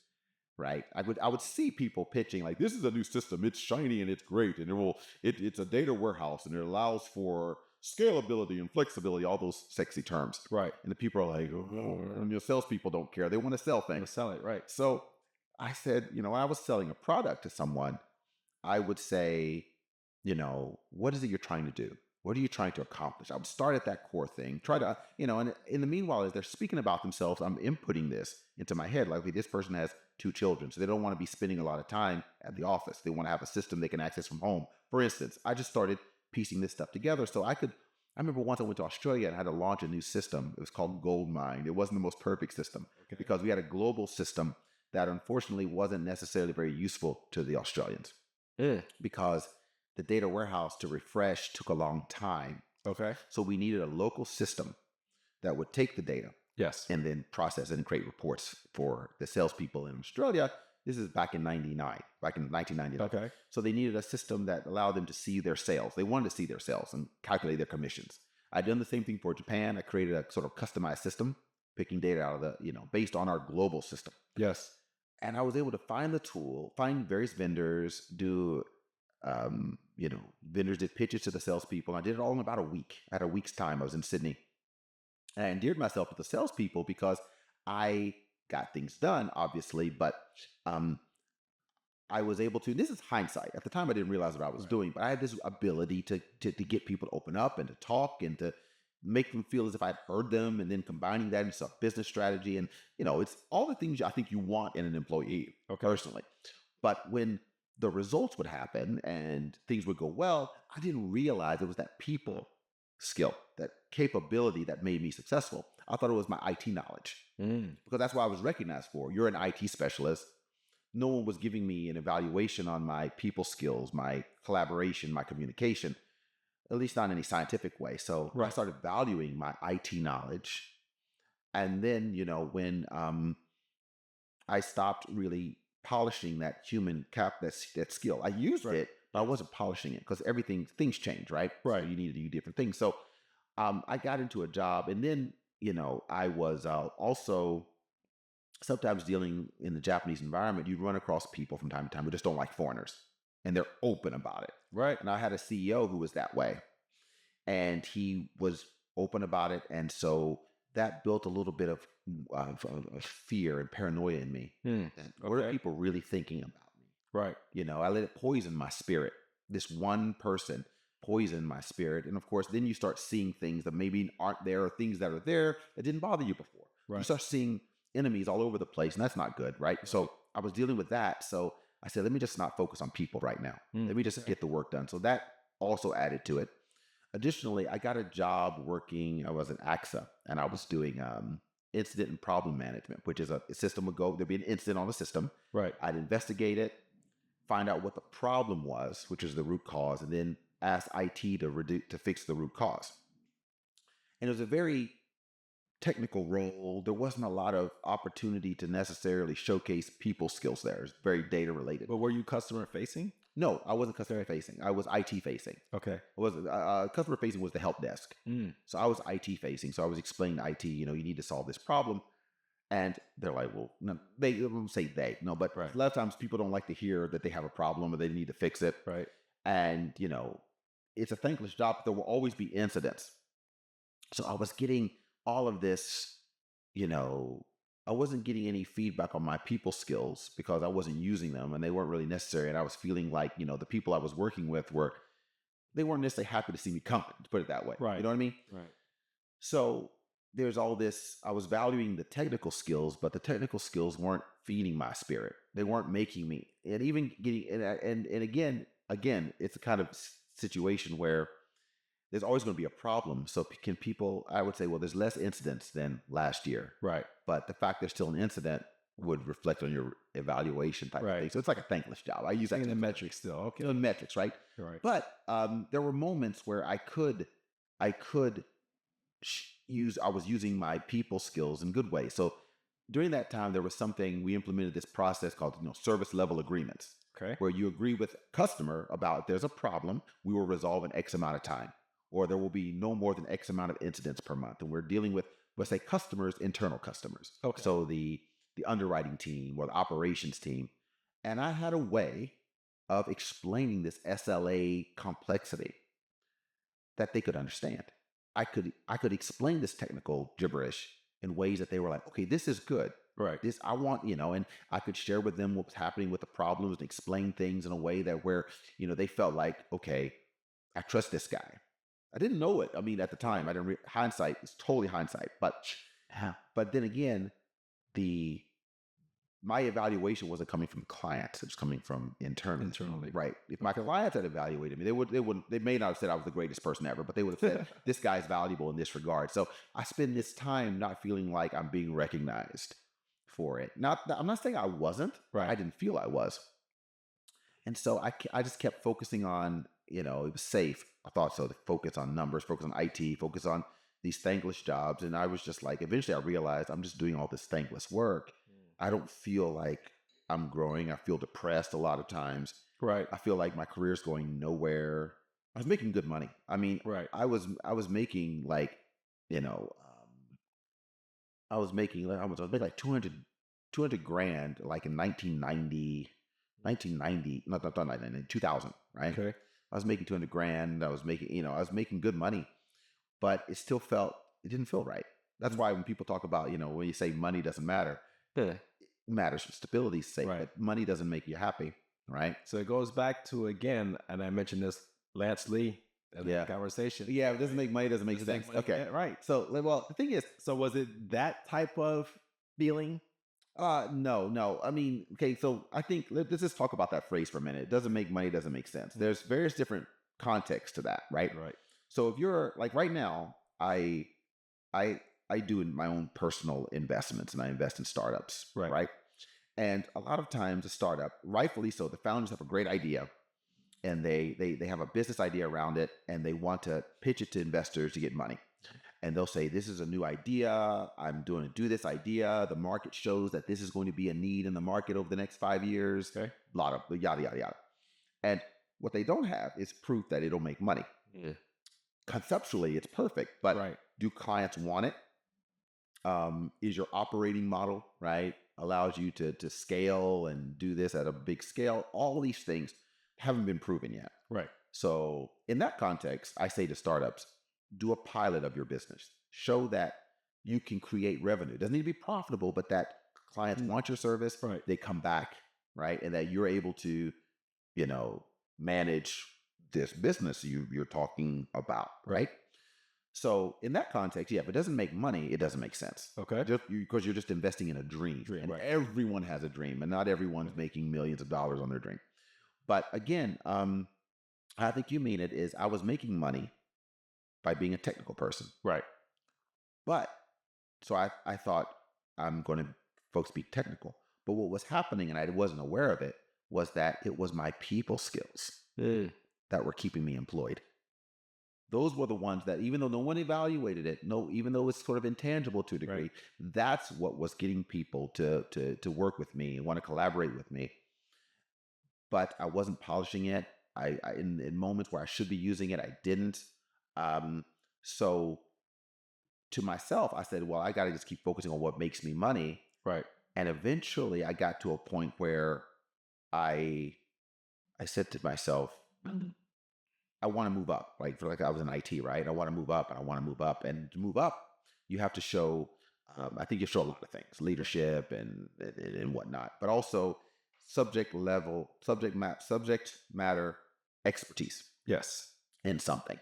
Right. I would see people pitching like, this is a new system. It's shiny and it's great. And it's a data warehouse, and it allows for scalability and flexibility, all those sexy terms. Right. And the people are like, and salespeople don't care. They want to sell things. Sell it. Right. So I said, when I was selling a product to someone, I would say, what is it you're trying to do? What are you trying to accomplish? I would start at that core thing, try to, and in the meanwhile, as they're speaking about themselves, I'm inputting this into my head. Like, this person has 2 children, so they don't want to be spending a lot of time at the office. They want to have a system they can access from home. For instance, I just started piecing this stuff together. So I remember once I went to Australia and had to launch a new system. It was called Goldmine. It wasn't the most perfect system because we had a global system that unfortunately wasn't necessarily very useful to the Australians because the data warehouse to refresh took a long time. Okay. So we needed a local system that would take the data. Yes. And then process it and create reports for the salespeople in Australia. This is back in 1999. Okay. So they needed a system that allowed them to see their sales. They wanted to see their sales and calculate their commissions. I'd done the same thing for Japan. I created a sort of customized system, picking data out of based on our global system. Yes. And I was able to find the tool, find various vendors, do vendors did pitches to the salespeople. I did it all in about a week. I had a week's time. I was in Sydney. And I endeared myself with the salespeople because I got things done, obviously, but I was able to, this is hindsight. At the time, I didn't realize what I was doing, but I had this ability to get people to open up and to talk and to make them feel as if I'd heard them, and then combining that into a business strategy. And, it's all the things I think you want in an employee personally. But when the results would happen and things would go well, I didn't realize it was that people skill, that capability that made me successful. I thought it was my IT knowledge because that's what I was recognized for. You're an IT specialist. No one was giving me an evaluation on my people skills, my collaboration, my communication, at least not in any scientific way. So I started valuing my IT knowledge. And then, when I stopped really polishing that human that skill, I used it, but I wasn't polishing it because things change, right? Right. So you need to do different things. So I got into a job, and then, I was also sometimes dealing in the Japanese environment. You run across people from time to time who just don't like foreigners, and they're open about it. Right. And I had a CEO who was that way, and he was open about it. And so that built a little bit of fear and paranoia in me. What are people really thinking about me? Right. I let it poison my spirit. this one person poisoned my spirit. And of course, then you start seeing things that maybe aren't there, or things that are there that didn't bother you before. Right. You start seeing enemies all over the place, and that's not good, right? So I was dealing with that. So I said, let me just not focus on people right now. Let me just get the work done. So that also added to it. Additionally, I got a job working, I was at AXA, and I was doing incident and problem management, which is a system would go, there'd be an incident on the system. Right. I'd investigate it, find out what the problem was, which is the root cause, and then ask IT to fix the root cause. And it was a very technical role. There wasn't a lot of opportunity to necessarily showcase people skills there. It's very data related. But were you customer facing? No, I wasn't customer facing. I was IT facing. Okay. I was customer facing was the help desk. So I was IT facing. So I was explaining to IT, you need to solve this problem. And they're like, well, no, they won't say they, no, but a lot of times people don't like to hear that they have a problem or they need to fix it. Right. And, it's a thankless job, but there will always be incidents. So I was getting all of this, I wasn't getting any feedback on my people skills because I wasn't using them and they weren't really necessary. And I was feeling like, the people I was working with they weren't necessarily happy to see me come, to put it that way. Right. You know what I mean? Right. So there's all this, I was valuing the technical skills, but the technical skills weren't feeding my spirit. They weren't making me, and even getting, and again, it's a kind of situation where there's always going to be a problem. So can people, I would say, well, there's less incidents than last year. Right. But the fact there's still an incident would reflect on your evaluation type of thing. So it's like a thankless job. I use that in the metrics still. Okay. The metrics, right? Right. But there were moments where I was using my people skills in good ways. So during that time, there was something, we implemented this process called, service level agreements. Okay. Where you agree with customer about if there's a problem, we will resolve in X amount of time, or there will be no more than X amount of incidents per month. And we're dealing with, let's say, customers, internal customers. Okay. So the underwriting team or the operations team. And I had a way of explaining this SLA complexity that they could understand. I could explain this technical gibberish in ways that they were like, okay, this is good. Right. This I want, and I could share with them what's happening with the problems and explain things in a way that where, they felt like, okay, I trust this guy. I didn't know it. I mean, at the time, I didn't. Hindsight is totally hindsight. But then again, my evaluation wasn't coming from clients; it was coming from internally. Right. If my clients had evaluated me, they may not have said I was the greatest person ever, but they would have said this guy's valuable in this regard. So I spend this time not feeling like I'm being recognized for it. I'm not saying I wasn't. Right. I didn't feel I was. And so I just kept focusing on, it was safe. I thought so, to focus on numbers, focus on IT, focus on these thankless jobs. And I was just like, eventually I realized I'm just doing all this thankless work. I don't feel like I'm growing. I feel depressed a lot of times. Right. I feel like my career's going nowhere. I was making good money. I mean, right. I was making like, I was making like 200 grand like in 1990, not 1990, 2000, right? Okay. I was making 200 grand. I was making good money, but it didn't feel right. That's why when people talk about, when you say money doesn't matter, it matters for stability's sake, right. But money doesn't make you happy, right? So it goes back to, again, and I mentioned this, Lance Lee, the conversation. Yeah, it doesn't make money, doesn't make sense. Okay, right. So, well, the thing is, so was it that type of feeling? No. I mean, okay, so I think let's just talk about that phrase for a minute. It doesn't make money, doesn't make sense. There's various different contexts to that, right? Right. So if you're like right now, I do my own personal investments and I invest in startups, right? And a lot of times a startup, rightfully so, the founders have a great idea and they have a business idea around it and they want to pitch it to investors to get money. And they'll say, this is a new idea. I'm doing to do this idea. The market shows that this is going to be a need in the market over the next 5 years. Okay. A lot of yada, yada, yada. And what they don't have is proof that it'll make money. Yeah. Conceptually, it's perfect, but do clients want it? Is your operating model, right, allows you to scale and do this at a big scale? All these things haven't been proven yet. Right. So in that context, I say to startups, do a pilot of your business. Show that you can create revenue. It doesn't need to be profitable, but that clients want your service, they come back, right? And that you're able to, manage this business you're talking about, right? So in that context, if it doesn't make money, it doesn't make sense. Okay. Just because you're just investing in a dream. And right. everyone has a dream, and not everyone's making millions of dollars on their dream. But again, I think you mean it is I was making money by being a technical person. Right. But so I thought I'm going to folks be technical. But what was happening, and I wasn't aware of it, was that it was my people skills that were keeping me employed. Those were the ones that, even though no one evaluated it, even though it's sort of intangible to a degree, that's what was getting people to work with me and want to collaborate with me. But I wasn't polishing it. I in moments where I should be using it, I didn't. So to myself, I said, well, I got to just keep focusing on what makes me money. Right. And eventually I got to a point where I said to myself, I want to move up. Like I was in IT, right? I want to move up, and I want to move up. And to move up, you have to show, I think you show a lot of things, leadership and whatnot, but also subject matter expertise. Yes. In something.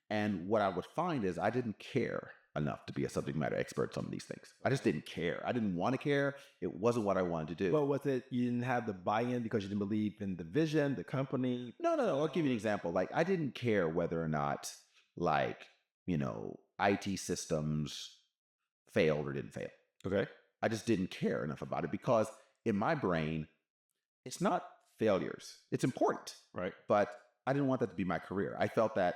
And what I would find is I didn't care enough to be a subject matter expert in some of these things. I just didn't care. I didn't want to care. It wasn't what I wanted to do. But was it you didn't have the buy-in because you didn't believe in the vision, the company? No. I'll give you an example. Like, I didn't care whether or not, like, IT systems failed or didn't fail. Okay. I just didn't care enough about it because in my brain, it's not failures. It's important. Right. But I didn't want that to be my career. I felt that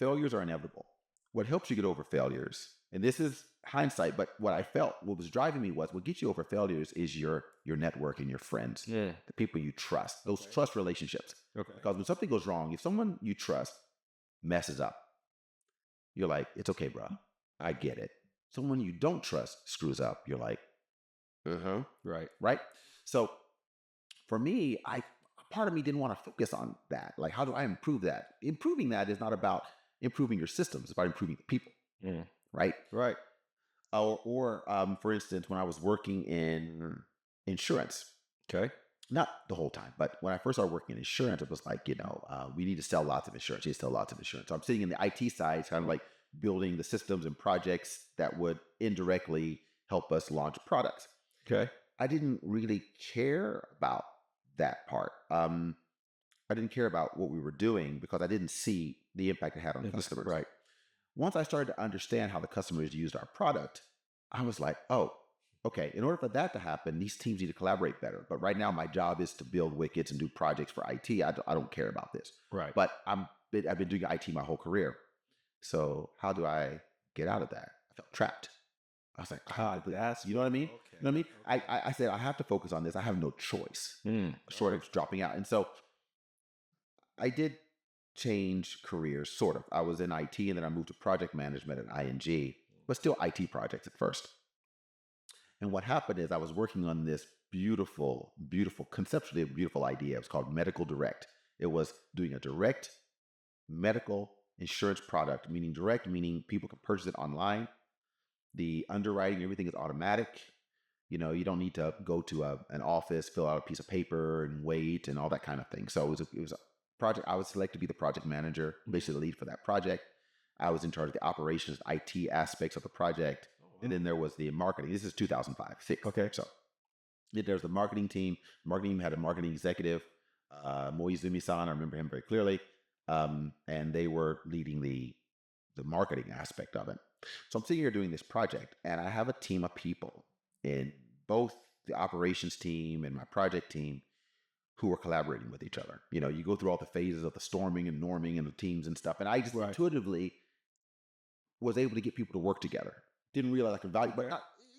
failures are inevitable. What helps you get over failures, and this is hindsight, but what I felt, what was driving me was what gets you over failures is your network and your friends, the people you trust, those trust relationships. Okay. Because when something goes wrong, if someone you trust messes up, you're like, it's okay, bro. I get it. Someone you don't trust screws up, you're like, right. So for me, part of me didn't want to focus on that. Like, how do I improve that? Improving that is not about improving your systems. It's about improving the people. Right. Or for instance, when I was working in insurance. Okay. Not the whole time, but when I first started working in insurance, it was like, we need to sell lots of insurance. You need to sell lots of insurance. So I'm sitting in the IT side, kind of like building the systems and projects that would indirectly help us launch products. Okay. I didn't really care about that part. I didn't care about what we were doing because I didn't see the impact it had on customers. Right. Once I started to understand how the customers used our product, I was like, oh, okay, in order for that to happen, these teams need to collaborate better. But right now, my job is to build widgets and do projects for IT. I don't care about this. Right. But I've been doing IT my whole career. So how do I get out of that? I felt trapped. I was like, you know what I mean? Okay. You know what I mean? I said, I have to focus on this. I have no choice short of dropping out. And so I did change careers, sort of. I was in IT, and then I moved to project management at ING, but still IT projects at first. And what happened is I was working on this beautiful, conceptually a beautiful idea. It was called Medical Direct. It was doing a direct medical insurance product, meaning people can purchase it online. The underwriting, everything is automatic. You don't need to go to an office, fill out a piece of paper and wait and all that kind of thing. So it was a project. I was selected to be the project manager, basically the lead for that project. I was in charge of the operations, IT aspects of the project. And then there was the marketing. This is 2005, 6. Okay. So there's the marketing team. Marketing team had a marketing executive, Moizumi-san. I remember him very clearly. And they were leading the marketing aspect of it. So I'm sitting here doing this project, and I have a team of people in both the operations team and my project team who are collaborating with each other. You go through all the phases of the storming and norming and the teams and stuff. And I just intuitively was able to get people to work together. Didn't realize I could value, but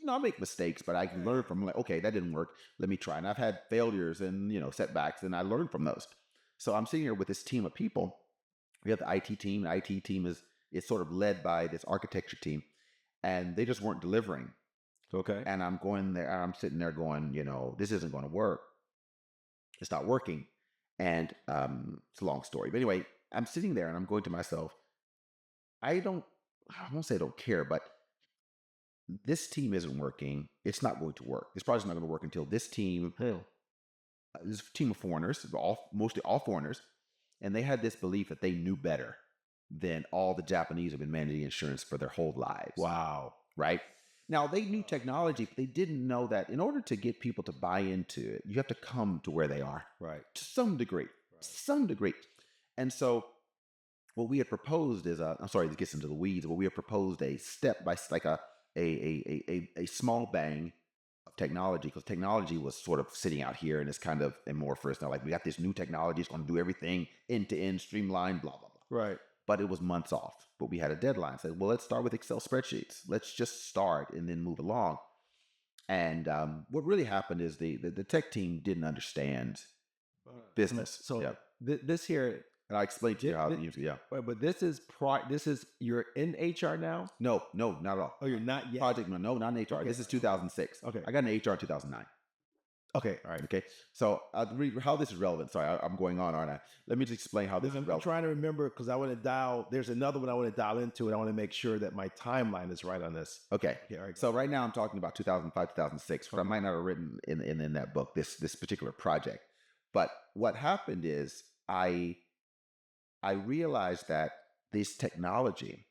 I make mistakes, but I can learn from like, okay, that didn't work. Let me try. And I've had failures and, setbacks, and I learned from those. So I'm sitting here with this team of people. We have the IT team. The IT team is sort of led by this architecture team, and they just weren't delivering. Okay. And I'm going there, and I'm sitting there going, this isn't going to work. It's not working. And it's a long story. But anyway, I'm sitting there and I'm going to myself, I won't say I don't care, but this team isn't working. It's not going to work. This project's not going to work until this team, this team of foreigners, mostly all foreigners, And they had this belief that they knew better than all the Japanese have been managing insurance for their whole lives. Wow. Right? Now, they knew technology, but they didn't know that in order to get people to buy into it, you have to come to where they are. Right. To some degree. Right. Some degree. And so what we had proposed is, I'm sorry, this gets into the weeds, but we had proposed a step by, like a small bang of technology, because technology was sort of sitting out here and it's kind of amorphous. Now, like, we got this new technology, it's going to do everything end to end, streamlined, blah, blah, blah. Right. But it was months off. But we had a deadline. Said, well, let's start with Excel spreadsheets. Let's just start and then move along. And what really happened is the tech team didn't understand business. So this here, and I explained to you how. Wait, but this is you're in HR now? No, not at all. Oh, you're not yet. Project, no, not in HR. Okay. This is 2006. Okay, I got in HR in 2009. Okay, all right. Okay, so how this is relevant. Sorry, I'm going on, aren't I? Let me just explain how this is relevant. I'm trying to remember, because I want to dial. There's another one I want to dial into, and I want to make sure that my timeline is right on this. Okay. All right. So right now I'm talking about 2005, 2006. What I might not have written in that book, this particular project. But what happened is I realized that this technology,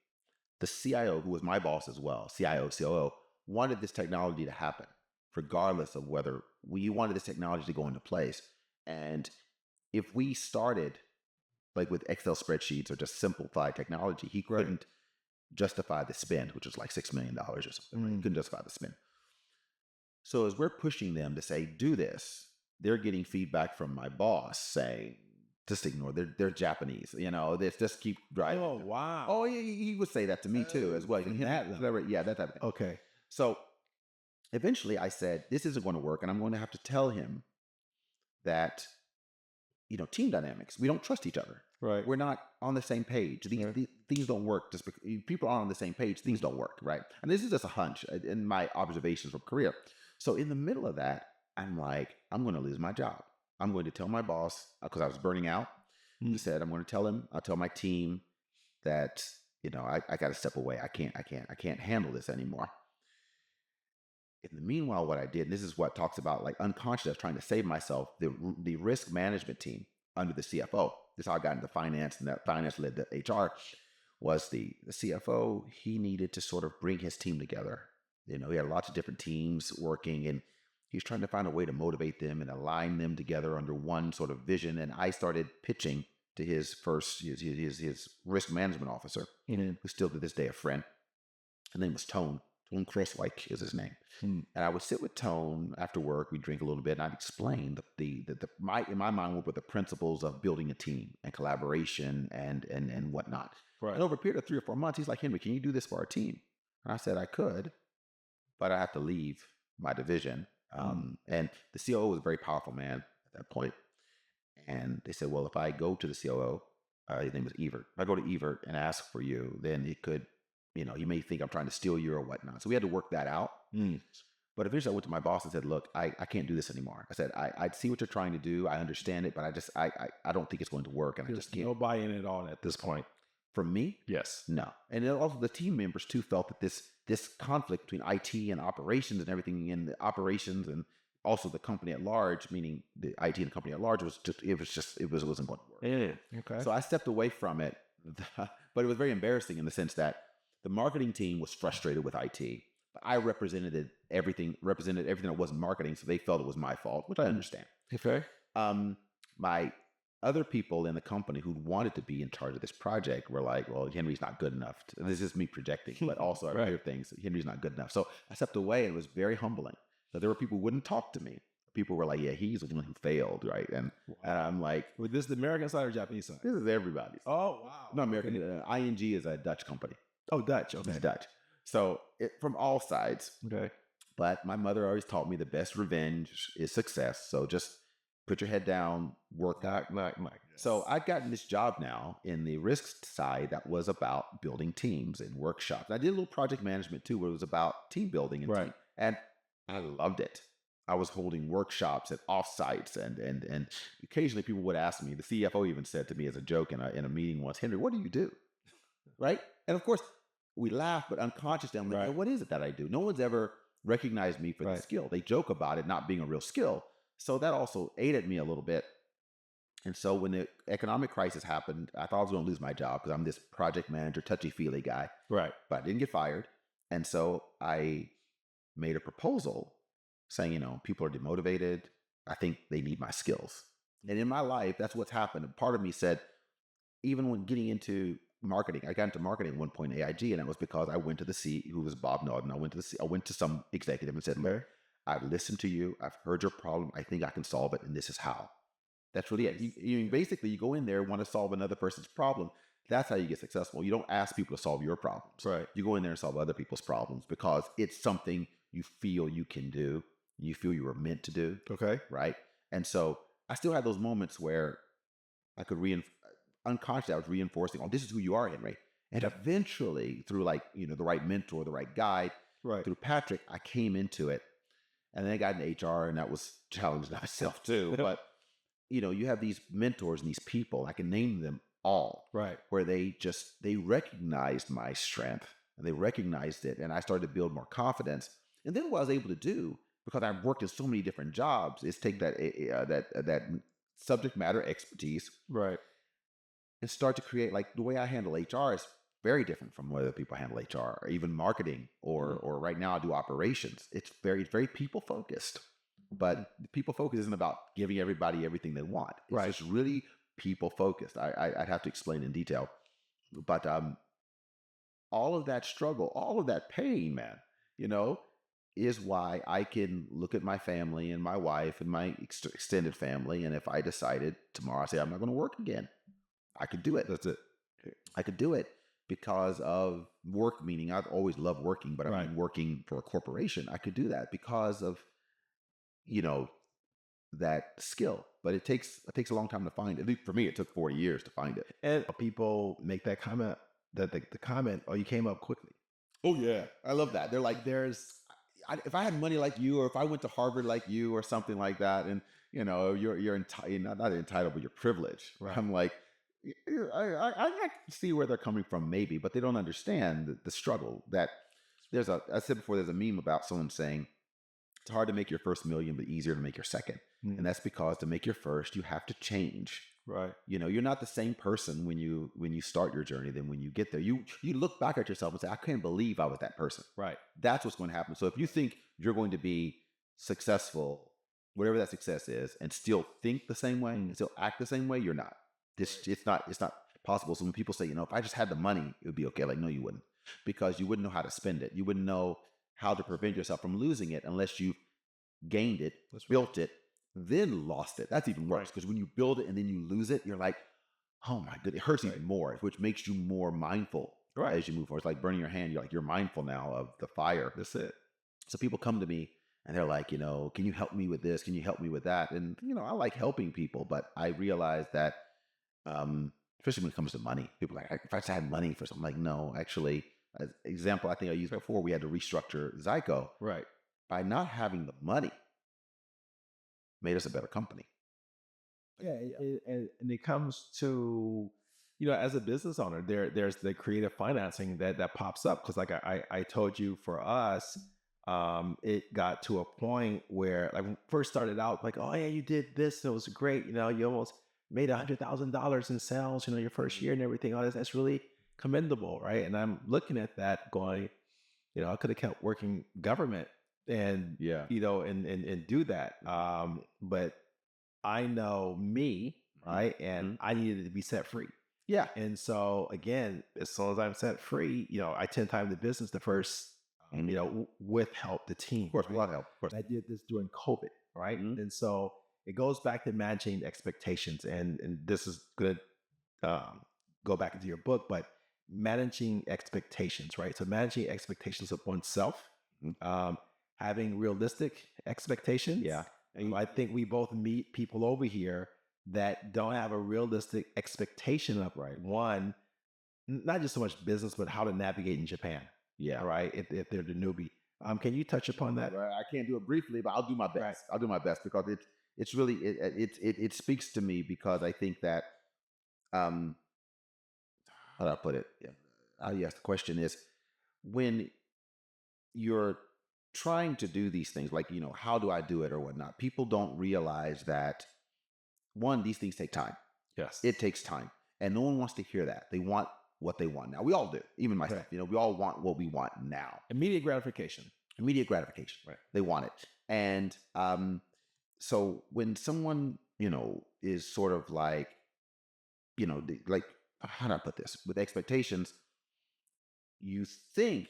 the CIO, who was my boss as well, CIO, COO, wanted this technology to happen, regardless of whether we wanted this technology to go into place. And if we started like with Excel spreadsheets or just simplified technology, he couldn't justify the spend, which was like $6 million or something. Right? He couldn't justify the spend. So as we're pushing them to say, do this, they're getting feedback from my boss saying, just ignore, they're Japanese, they just keep driving. Oh, wow. Oh, he would say that to me too as well. That type of thing. Okay. So eventually I said, this isn't going to work, and I'm going to have to tell him that, team dynamics, we don't trust each other. Right. We're not on the same page. Things don't work just because people aren't on the same page. Things don't work, right? And this is just a hunch in my observations from Korea. So in the middle of that, I'm like, I'm going to lose my job. I'm going to tell my boss, because I was burning out. He said, I'm going to tell him, I'll tell my team that, I got to step away. I can't handle this anymore. In the meanwhile, what I did, and this is what talks about like unconscious, I was trying to save myself, the risk management team under the CFO. This is how I got into finance, and that finance led to HR, was the CFO. He needed to sort of bring his team together. He had lots of different teams working, and he was trying to find a way to motivate them and align them together under one sort of vision. And I started pitching to his risk management officer, who's still to this day a friend. His name was Tone. Tone Crosswike is his name. And I would sit with Tone after work. We'd drink a little bit, and I'd explain in my mind, what were the principles of building a team and collaboration and whatnot. Right. And over a period of 3 or 4 months, he's like, Henry, can you do this for our team? And I said I could, but I have to leave my division. And the COO was a very powerful man at that point. And they said, well, if I go to the COO, his name was Evert. If I go to Evert and ask for you, then it could, you may think I'm trying to steal you or whatnot. So we had to work that out. But eventually I went to my boss and said, look, I can't do this anymore. I said, I see what you're trying to do. I understand it, but I don't think it's going to work. And I just can't. No buy-in at all at this point. For me? Yes. No. And also the team members too felt that this conflict between IT and operations and everything in the operations and also the company at large, meaning the IT and the company at large, wasn't going to work. Yeah. Okay. So I stepped away from it, but it was very embarrassing in the sense that the marketing team was frustrated with IT. But I represented everything that wasn't marketing, so they felt it was my fault, which I understand. Okay. My other people in the company who wanted to be in charge of this project were like, well, Henry's not good enough. This is me projecting, but also I hear things. Henry's not good enough. So I stepped away, and it was very humbling. So there were people who wouldn't talk to me. People were like, yeah, he's the one who failed, right? And I'm like... Was this the American side or Japanese side? This is everybody's. Oh, wow. No, American. Okay. ING is a Dutch company. Oh, Dutch. Okay. It's Dutch. So from all sides. Okay. But my mother always taught me the best revenge is success. So just put your head down, work out. So I've gotten this job now in the risk side that was about building teams and workshops. I did a little project management too, where it was about team building and team. And I loved it. I was holding workshops at offsites, and occasionally people would ask me. The CFO even said to me as a joke in a meeting once, Henry, what do you do? Right? And of course, we laugh, but unconsciously, I'm like, what is it that I do? No one's ever recognized me for the skill. They joke about it not being a real skill. So that also aided me a little bit. And so when the economic crisis happened, I thought I was going to lose my job because I'm this project manager, touchy-feely guy. Right. But I didn't get fired. And so I made a proposal saying, people are demotivated. I think they need my skills. And in my life, that's what's happened. And part of me said, even when getting into marketing, I got into marketing at one point at AIG, and it was because I went to the C, who was Bob Naughton. I went to some executive and said, look, I've listened to you. I've heard your problem. I think I can solve it. And this is how. That's really it. You basically, you go in there, want to solve another person's problem. That's how you get successful. You don't ask people to solve your problems. Right. You go in there and solve other people's problems because it's something you feel you can do. You feel you were meant to do. Okay. Right. And so I still had those moments where I could unconsciously, I was reinforcing, oh, this is who you are, Henry. And eventually, through the right mentor, the right guide, through Patrick, I came into it. And then I got into HR, and that was challenging myself too. But you have these mentors and these people, I can name them all, right, where they recognized my strength and they recognized it. And I started to build more confidence. And then what I was able to do, because I've worked in so many different jobs, is take that subject matter expertise, right, and start to create, like, the way I handle HR is very different from whether people handle HR or even marketing or right now I do operations. It's very people focused. But people focus isn't about giving everybody everything they want. It's just really people focused. I'd have to explain in detail. But all of that struggle, all of that pain, man, is why I can look at my family and my wife and my extended family. And if I decided tomorrow, I say, I'm not going to work again, I could do it. That's it. I could do it because of work, meaning I've always loved working, but I've been working for a corporation. I could do that because of that skill, but it takes a long time to find it. At least for me, it took 40 years to find it. And people make that comment, that the comment, oh, you came up quickly. Oh yeah, I love that. They're like, if I had money like you, or if I went to Harvard like you, or something like that, and you're entitled, not entitled, but you're privileged. Right. I'm like, I can see where they're coming from, maybe, but they don't understand the struggle. That I said before, there's a meme about someone saying, it's hard to make your first million, but easier to make your second. Mm. And that's because to make your first, you have to change. Right. You're not the same person when you start your journey than when you get there. You look back at yourself and say, I can't believe I was that person. Right. That's what's going to happen. So if you think you're going to be successful, whatever that success is, and still think the same way and still act the same way, you're not. It's not possible. So when people say, if I just had the money, it would be okay. Like, no, you wouldn't, because you wouldn't know how to spend it. You wouldn't know how to prevent yourself from losing it unless you gained it, built it, then lost it. That's even worse, because when you build it and then you lose it, you're like, oh my goodness, it hurts even more, which makes you more mindful as you move forward. It's like burning your hand. You're mindful now of the fire. That's it. So people come to me and they're like, can you help me with this? Can you help me with that? And, I like helping people, but I realize that, especially when it comes to money, people are like, if I just had money for something, I'm like, no, actually, as example, I think I used before, we had to restructure Zyco. Right. By not having the money, made us a better company. Yeah, and it comes to, as a business owner, there's the creative financing that pops up, because like I told you, for us, it got to a point where, like, when we first started out, like, oh yeah, you did this, and it was great, you almost made $100,000 in sales, your first year and everything. All that's really commendable, right? And I'm looking at that going, I could have kept working government and and do that, but I know me, right? And I needed to be set free. Yeah. And so again, as soon as I'm set free, I 10 times the business the first, with help, the team. Of course, a lot of help. Of course. I did this during COVID, right? Mm-hmm. And so it goes back to managing expectations, and this is going to go back into your book, but managing expectations, right? So managing expectations of oneself, having realistic expectations. Yeah. And I think we both meet people over here that don't have a realistic expectation of, one, not just so much business, but how to navigate in Japan. Yeah. Right. If they're the newbie. Can you touch upon that? I can't do it briefly, but I'll do my best. Right. I'll do my best, because it's really, it speaks to me, because I think that, how do I put it? How you ask the question is, when you're trying to do these things, like, how do I do it or whatnot, people don't realize that one, these things take time. Yes. It takes time. And no one wants to hear that. They want what they want now. We all do, even myself. Right. You know, we all want what we want now. Immediate gratification. Immediate gratification. Right. They want it. And so when someone, you know, is sort of like, you know, like, how do I put this? With expectations, you think,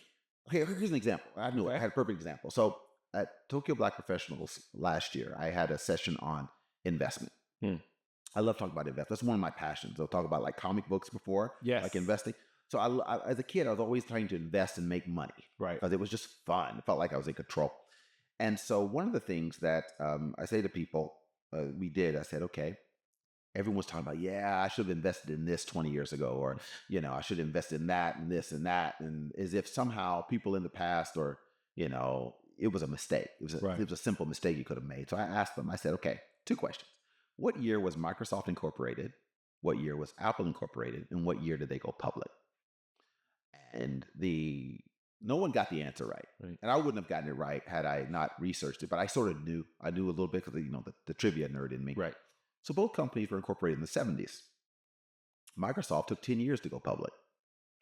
okay, here's an example. I knew it. I had a perfect example. So at Tokyo Black Professionals last year, I had a session on investment. I love talking about investment. That's one of my passions. I'll talk about like comic books before, like investing. So I, as a kid, I was always trying to invest and make money, right? Because it was just fun. It felt like I was in control. And so one of the things that I say to people, I said, okay, everyone's talking about, yeah, I should have invested in this 20 years ago, or, you know, I should have invested in that and this and that. And as if somehow people in the past, or, you know, it was a mistake. It was a simple mistake you could have made. So I asked them, I said, okay, 2 questions. What year was Microsoft incorporated? What year was Apple incorporated? And what year did they go public? And no one got the answer right. And I wouldn't have gotten it right had I not researched it, but I sort of knew. I knew a little bit because, you know, the trivia nerd in me. Right. So both companies were incorporated in the 70s. Microsoft took 10 years to go public,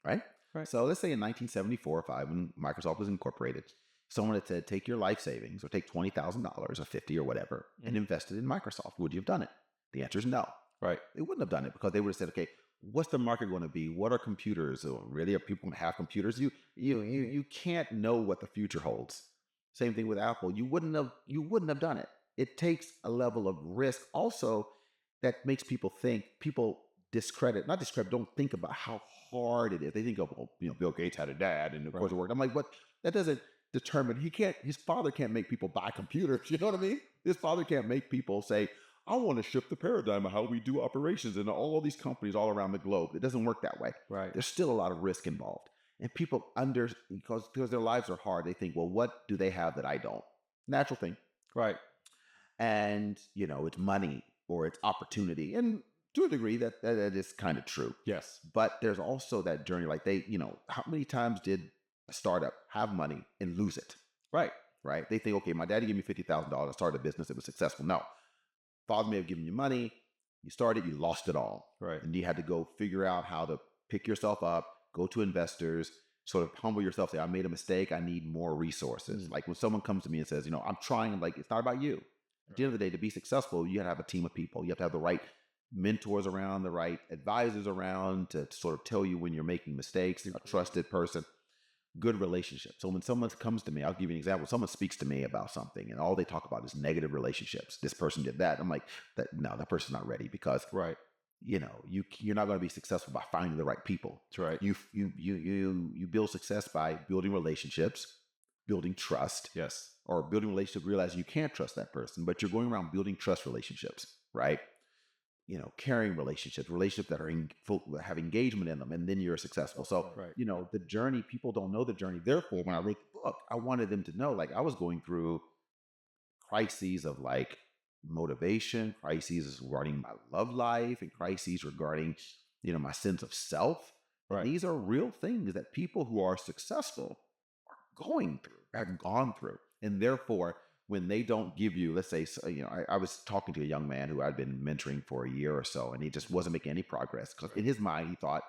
right? So let's say in 1974 or 5, when Microsoft was incorporated, someone had said, take your life savings or take $20,000 or $50 or whatever and invest it in Microsoft. Would you have done it? The answer is no. Right. They wouldn't have done it because they would have said, okay, what's the market going to be? What are computers? Or really, are people going to have computers? You can't know what the future holds. Same thing with Apple. You wouldn't have done it. It takes a level of risk also that makes people don't think about how hard it is. They think of, well, you know, Bill Gates had a dad and of course it worked. I'm like, but that doesn't determine, his father can't make people buy computers. You know what I mean? His father can't make people say, I want to shift the paradigm of how we do operations in all these companies all around the globe. It doesn't work that way. Right. There's still a lot of risk involved. And people because their lives are hard, they think, well, what do they have that I don't? Natural thing. Right. And, you know, it's money or it's opportunity. And to a degree that is kind of true. Yes. But there's also that journey, like how many times did a startup have money and lose it? Right. Right. They think, okay, my daddy gave me $50,000. I started a business. It was successful. No. Father may have given you money. You started, you lost it all. Right. And you had to go figure out how to pick yourself up, go to investors, sort of humble yourself, say, I made a mistake. I need more resources. Like when someone comes to me and says, you know, I'm trying, like, it's not about you. At the end of the day, to be successful, you got to have a team of people. You have to have the right mentors around, the right advisors around to sort of tell you when you're making mistakes, a trusted person, good relationship. So when someone comes to me, I'll give you an example. Someone speaks to me about something and all they talk about is negative relationships. This person did that. I'm like, that person's not ready because, you know, you're not going to be successful by finding the right people. That's right. You build success by building relationships, building trust. Yes. Or building relationships, realize you can't trust that person, but you're going around building trust relationships, right? You know, caring relationships that have engagement in them, and then you're successful. So, you know, the journey, people don't know the journey. Therefore, when I wrote the book, I wanted them to know, like, I was going through crises of like motivation, crises regarding my love life, and crises regarding, you know, my sense of self. Right. These are real things that people who are successful are going through, have gone through. And therefore, when they don't give you, let's say, you know, I was talking to a young man who I'd been mentoring for a year or so, and he just wasn't making any progress because in his mind, he thought,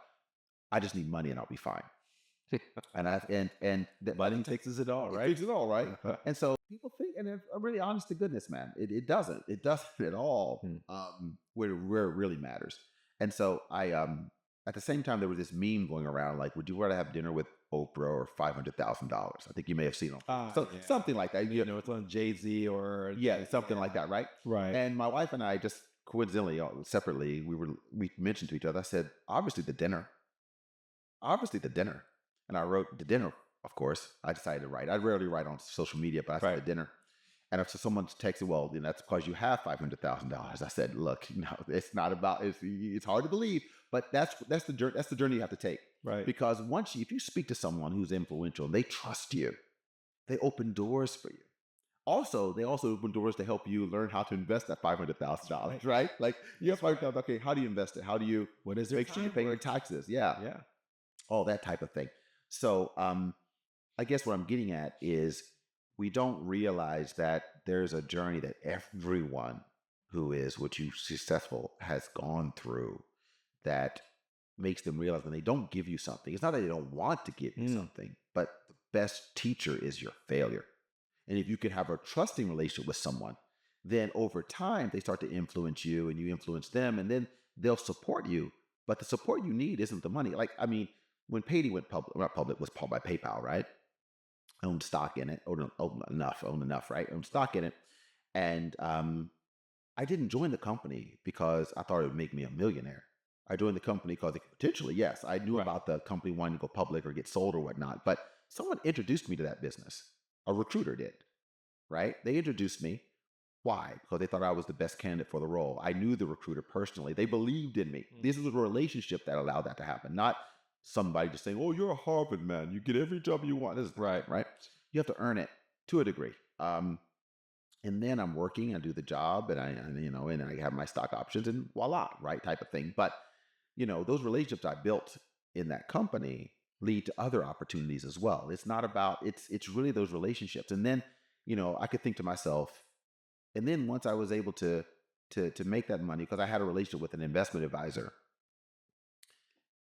I just need money and I'll be fine. and money fixes it all, right? Fixes it all, right? And so people think, and I'm really honest to goodness, man, it doesn't at all where it really matters. And so I, at the same time, there was this meme going around, like, would you rather have dinner with Oprah or $500,000? I think you may have seen them. Something like that. You know, it's on Jay-Z or... something like that, right? Right. And my wife and I just coincidentally, separately, we mentioned to each other, I said, obviously the dinner. And I wrote the dinner, of course. I decided to write. I rarely write on social media, but I said the dinner. And if someone's texted, well, you know, that's because you have $500,000. I said, look, no, it's not about. It's hard to believe, but that's the journey. That's the journey you have to take, right? Because if you speak to someone who's influential, and they trust you, they open doors for you. Also, they open doors to help you learn how to invest that $500,000, right? Like you have $500,000. Okay, how do you invest it? How do you? What is it? Make sure you're paying your taxes. Yeah, all that type of thing. So, I guess what I'm getting at is, we don't realize that there's a journey that everyone who is what you successful has gone through that makes them realize when they don't give you something, it's not that they don't want to give you something, but the best teacher is your failure. And if you can have a trusting relationship with someone, then over time they start to influence you and you influence them, and then they'll support you. But the support you need isn't the money. Like, I mean, when Payday went public, not public, was bought by PayPal, right? Owned stock in it, owned enough, right? Owned stock in it. And I didn't join the company because I thought it would make me a millionaire. I joined the company because potentially, yes, I knew about the company wanting to go public or get sold or whatnot. But someone introduced me to that business. A recruiter did, right? They introduced me. Why? Because they thought I was the best candidate for the role. I knew the recruiter personally. They believed in me. This was a relationship that allowed that to happen, not somebody just saying, "Oh, you're a Harvard man. You get every job you want." This is right? You have to earn it to a degree. And then I'm working, I do the job, and I have my stock options, and voila, right, type of thing. But those relationships I built in that company lead to other opportunities as well. It's not about it's really those relationships. And then I could think to myself, and then once I was able to make that money, because I had a relationship with an investment advisor,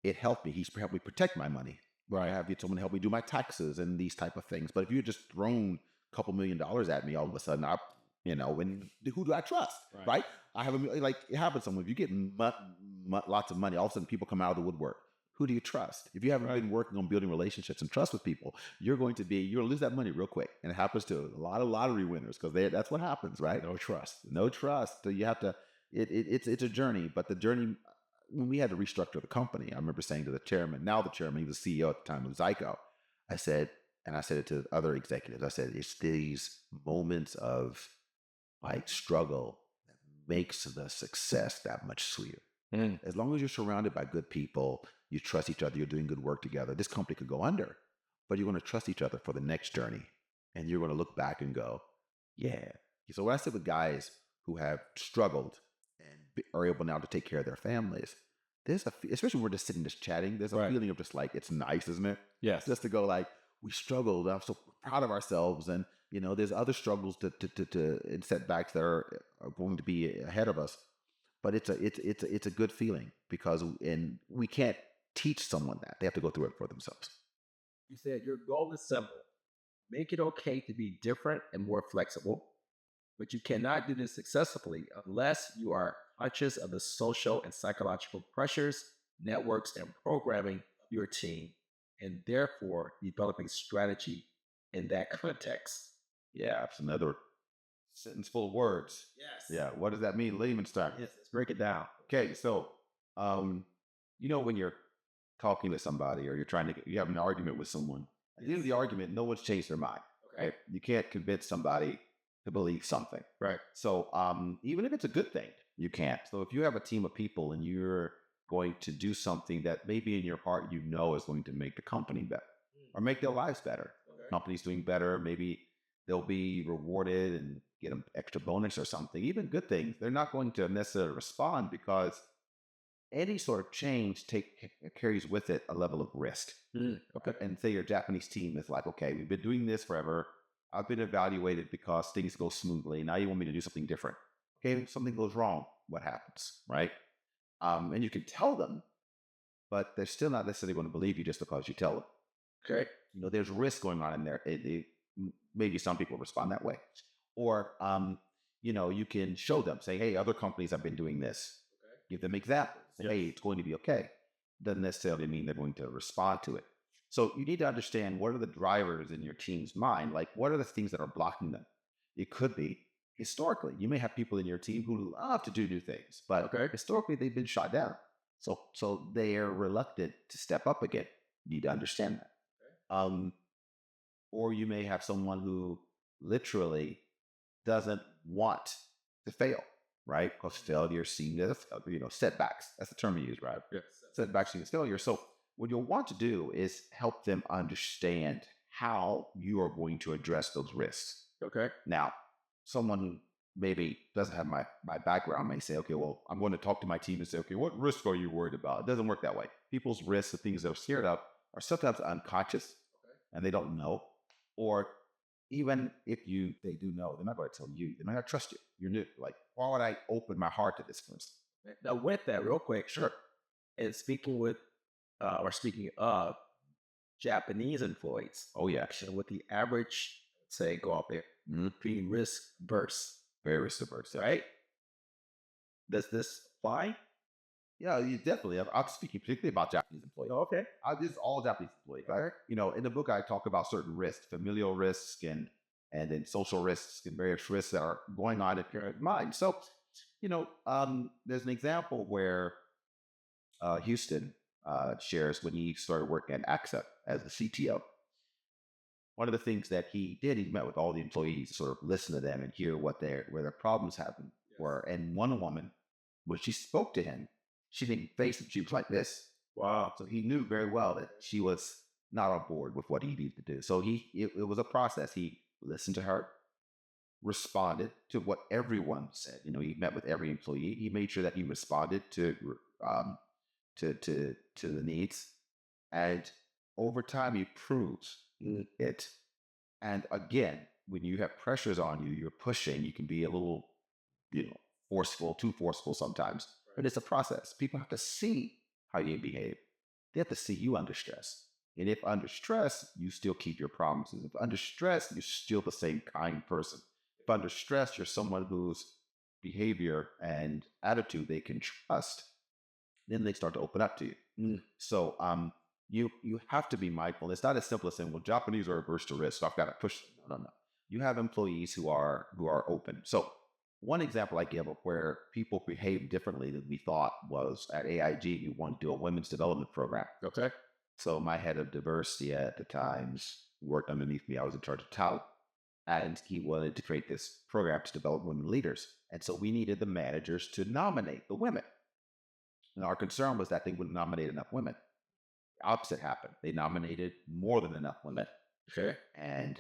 it helped me. He helped me protect my money. Right, I have someone help me do my taxes and these type of things. But if you had just thrown couple $1 million at me all of a sudden, and who do I trust, right? I have like it happens. If you get lots of money, all of a sudden people come out of the woodwork. Who do you trust? If you haven't been working on building relationships and trust with people, you're going to lose that money real quick. And it happens to a lot of lottery winners because that's what happens, right? No trust. So you have to. It's a journey, but the journey. When we had to restructure the company, I remember saying to the chairman, now the chairman, he was the CEO at the time of Zyco, I said it to other executives, I said, it's these moments of like struggle that makes the success that much sweeter. As long as you're surrounded by good people, you trust each other, you're doing good work together, this company could go under, but you're going to trust each other for the next journey. And you're going to look back and go, yeah. So when I sit with guys who have struggled and are able now to take care of their families, especially when we're just sitting, just chatting, there's a feeling of just like, it's nice, isn't it? Yes. Just to go like, we struggled. I'm so proud of ourselves. And, there's other struggles and setbacks that are going to be ahead of us. But it's a good feeling because we can't teach someone that. They have to go through it for themselves. You said your goal is simple. Make it okay to be different and more flexible. But you cannot do this successfully unless you are conscious of the social and psychological pressures, networks, and programming of your team, and therefore developing strategy in that context. Yeah, that's another sentence full of words. Yes. Yeah, what does that mean? Layman's terms. Yes, let's break it down. Okay, so when you're talking to somebody or you have an argument with someone, at the end of the argument, no one's changed their mind. Okay, you can't convince somebody to believe something. Right. So even if it's a good thing, you can't. So if you have a team of people and you're going to do something that maybe in your heart is going to make the company better or make their lives better. Okay. Company's doing better, maybe they'll be rewarded and get an extra bonus or something. Even good things, they're not going to necessarily respond because any sort of change carries with it a level of risk. Okay. And say your Japanese team is like, okay, we've been doing this forever. I've been evaluated because things go smoothly. Now you want me to do something different. Okay, if something goes wrong, what happens, right? And you can tell them, but they're still not necessarily going to believe you just because you tell them. Okay. There's risk going on in there. Maybe some people respond that way. Or, you can show them, say, hey, other companies have been doing this. Okay. Give them examples. Say, hey, it's going to be okay. Doesn't necessarily mean they're going to respond to it. So you need to understand what are the drivers in your team's mind? Like, what are the things that are blocking them? It could be historically, you may have people in your team who love to do new things, but historically they've been shot down. So they are reluctant to step up again. You need to understand that. Okay. Or you may have someone who literally doesn't want to fail, right? Because failure seen as, setbacks. That's the term you use, right? Yes. Setbacks seen as failure. So what you'll want to do is help them understand how you are going to address those risks. Okay. Now, someone who maybe doesn't have my background may say, okay, well, I'm going to talk to my team and say, okay, what risk are you worried about? It doesn't work that way. People's risks, the things they're scared of, are sometimes unconscious and they don't know. Or even if they do know, they're not going to tell you. They're not going to trust you. You're new. Like, why would I open my heart to this person? Now, with that, real quick, Sure. and speaking of Japanese employees, Oh yeah. with the average, say, go out there, being risk averse, Very risk averse, right? Does this apply? Yeah, you definitely. I'm speaking particularly about Japanese employees. Oh, okay. This is all Japanese employees. Right. In the book, I talk about certain risks, familial risks, and then social risks and various risks that are going on in your mind. So, there's an example where Houston shares when he started working at AXA as the CTO. One of the things that he did, he met with all the employees to sort of listen to them and hear where their problems were. And one woman, when she spoke to him, she didn't face him. She was like this. Wow. So he knew very well that she was not on board with what he needed to do. So it was a process. He listened to her, responded to what everyone said. He met with every employee. He made sure that he responded to the needs, and over time he proves it. And again, when you have pressures on you, you're pushing. You can be a little, forceful, too forceful sometimes. But it's a process. People have to see how you behave. They have to see you under stress. And if under stress, you still keep your promises. If under stress, you're still the same kind person. If under stress, you're someone whose behavior and attitude they can trust, then they start to open up to you. So you have to be mindful. It's not as simple as saying, well, Japanese are averse to risk, so I've got to push them. No. You have employees who are open. So one example I give of where people behave differently than we thought was at AIG. We wanted to do a women's development program. Okay. So my head of diversity at the times worked underneath me. I was in charge of talent. And he wanted to create this program to develop women leaders. And so we needed the managers to nominate the women. And our concern was that they wouldn't nominate enough women. The opposite happened. They nominated more than enough women. Okay. And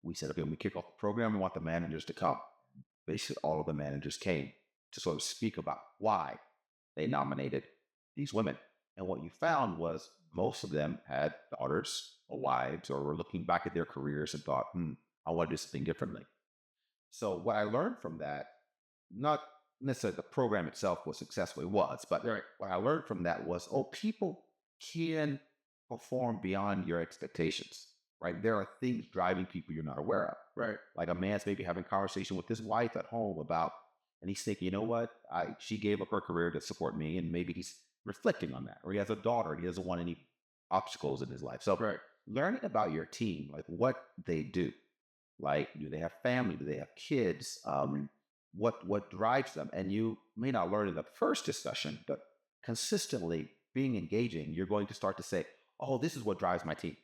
we said, okay, when we kick off the program, we want the managers to come. Basically, all of the managers came to sort of speak about why they nominated these women. And what you found was most of them had daughters or wives or were looking back at their careers and thought, I want to do something differently. So what I learned from that, not necessarily the program itself was successful, it was, but what I learned from that was, people can perform beyond your expectations. Right? There are things driving people you're not aware of. Right. Like a man's maybe having a conversation with his wife at home about, and he's thinking, you know what? She gave up her career to support me, and maybe he's reflecting on that. Or he has a daughter, and he doesn't want any obstacles in his life. So learning about your team, like what they do, like do they have family? Do they have kids? What drives them? And you may not learn in the first discussion, but consistently being engaging, you're going to start to say, oh, this is what drives my team.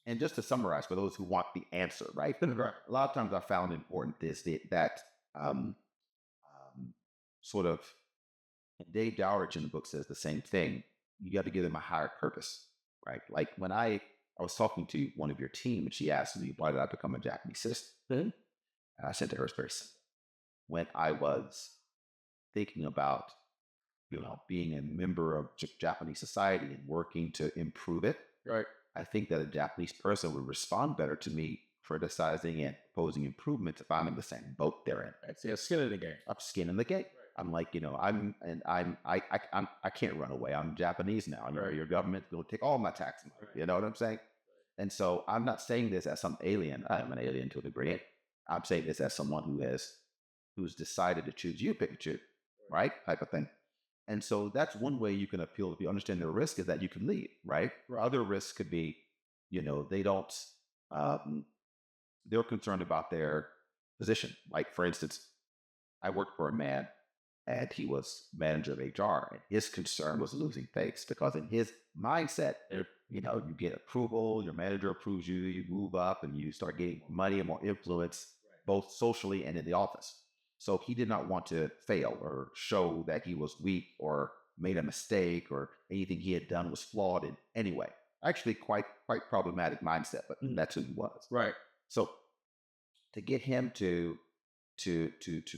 And just to summarize for those who want the answer, right? A lot of times I found important is that sort of, and Dave Dowrich in the book says the same thing. You got to give them a higher purpose, right? Like when I was talking to one of your team and she asked me, why did I become a Japanese citizen? And I said to her, it's very simple. When I was thinking about, being a member of Japanese society and working to improve it, I think that a Japanese person would respond better to me criticizing and proposing improvements if I'm in the same boat they're in. It's skin in the game. I'm skin in the game. I'm like, I can't run away. I'm Japanese now. Your government's going to take all my tax money. You know what I'm saying? And so I'm not saying this as some alien. I'm an alien to a degree. I'm saying this as someone who's decided to choose you, pick and choose, right? Type of thing. And so that's one way you can appeal if you understand the risk is that you can leave, right? Or other risks could be, they don't, they're concerned about their position. Like for instance, I worked for a man and he was manager of HR and his concern was losing face because in his mindset, you get approval, your manager approves you, you move up and you start getting money and more influence, both socially and in the office. So he did not want to fail or show that he was weak or made a mistake or anything he had done was flawed in any way. Actually, quite problematic mindset, but that's who he was. Right. So to get him to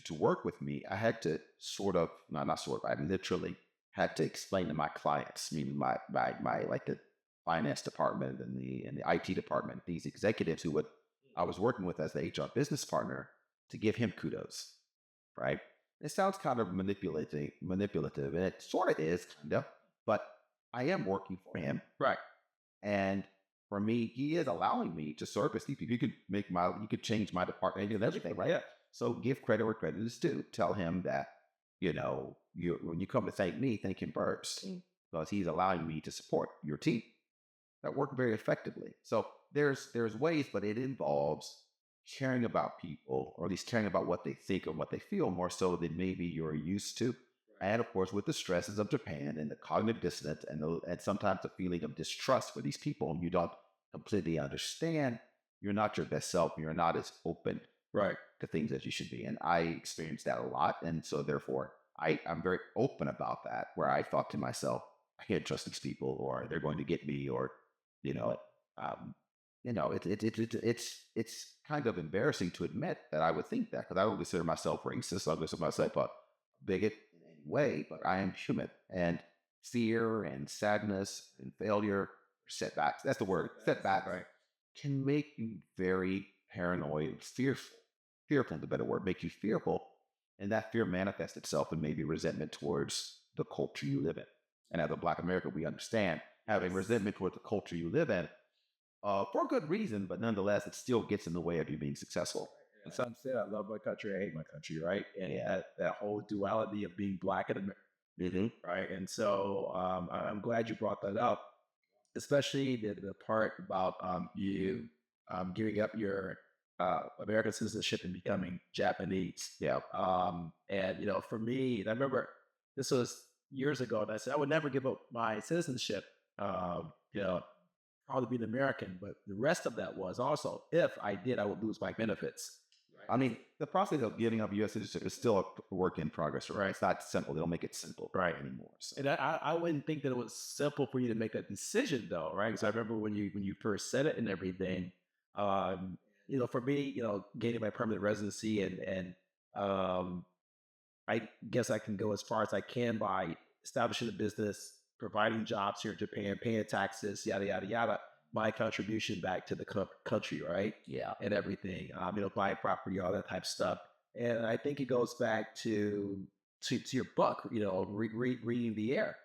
work with me, I had to I literally had to explain to my clients, meaning my like the finance department and the IT department, these executives who would I was working with as the HR business partner to give him kudos, right? It sounds kind of manipulative, and it sort of is, kind of, but I am working for him. Right. And for me, he is allowing me to service these people. You could change my department and everything, right? Yeah. So give credit where credit is due. Tell him that, when you come to thank me, thank him first, because he's allowing me to support your team. That worked very effectively. So there's ways, but it involves caring about people, or at least caring about what they think and what they feel more so than maybe you're used to. And of course, with the stresses of Japan and the cognitive dissonance and sometimes the feeling of distrust for these people you don't completely understand, you're not your best self. You're not as open to things as you should be. And I experienced that a lot. And so therefore, I'm very open about that, where I thought to myself, I can't trust these people, or they're going to get me, or, it's kind of embarrassing to admit that I would think that, because I don't consider myself racist. I don't consider myself a bigot in any way, but I am human. And fear and sadness and failure, setbacks, that's the word, setbacks, can make you very paranoid, fearful. Fearful is a better word, make you fearful. And that fear manifests itself in maybe resentment towards the culture you live in. And as a Black American, we understand having resentment towards the culture you live in, for a good reason, but nonetheless, it still gets in the way of you being successful. And some say, I love my country, I hate my country, right? And that whole duality of being Black and American, right? And so I'm glad you brought that up, especially the part about you giving up your American citizenship and becoming Japanese. Yeah. And, for me, and I remember this was years ago, and I said, I would never give up my citizenship, probably be an American, but the rest of that was also, if I did, I would lose my benefits. I mean, the process of giving up U.S. citizenship is still a work in progress, right? It's not simple. They don't make it simple anymore. So. And I wouldn't think that it was simple for you to make that decision, though, right? Because I remember when you first said it and everything, for me, gaining my permanent residency and I guess I can go as far as I can by establishing a business, providing jobs here in Japan, paying taxes, yada, yada, yada, my contribution back to the country, right? Yeah. And everything, buying property, all that type of stuff. And I think it goes back to your book, reading the air.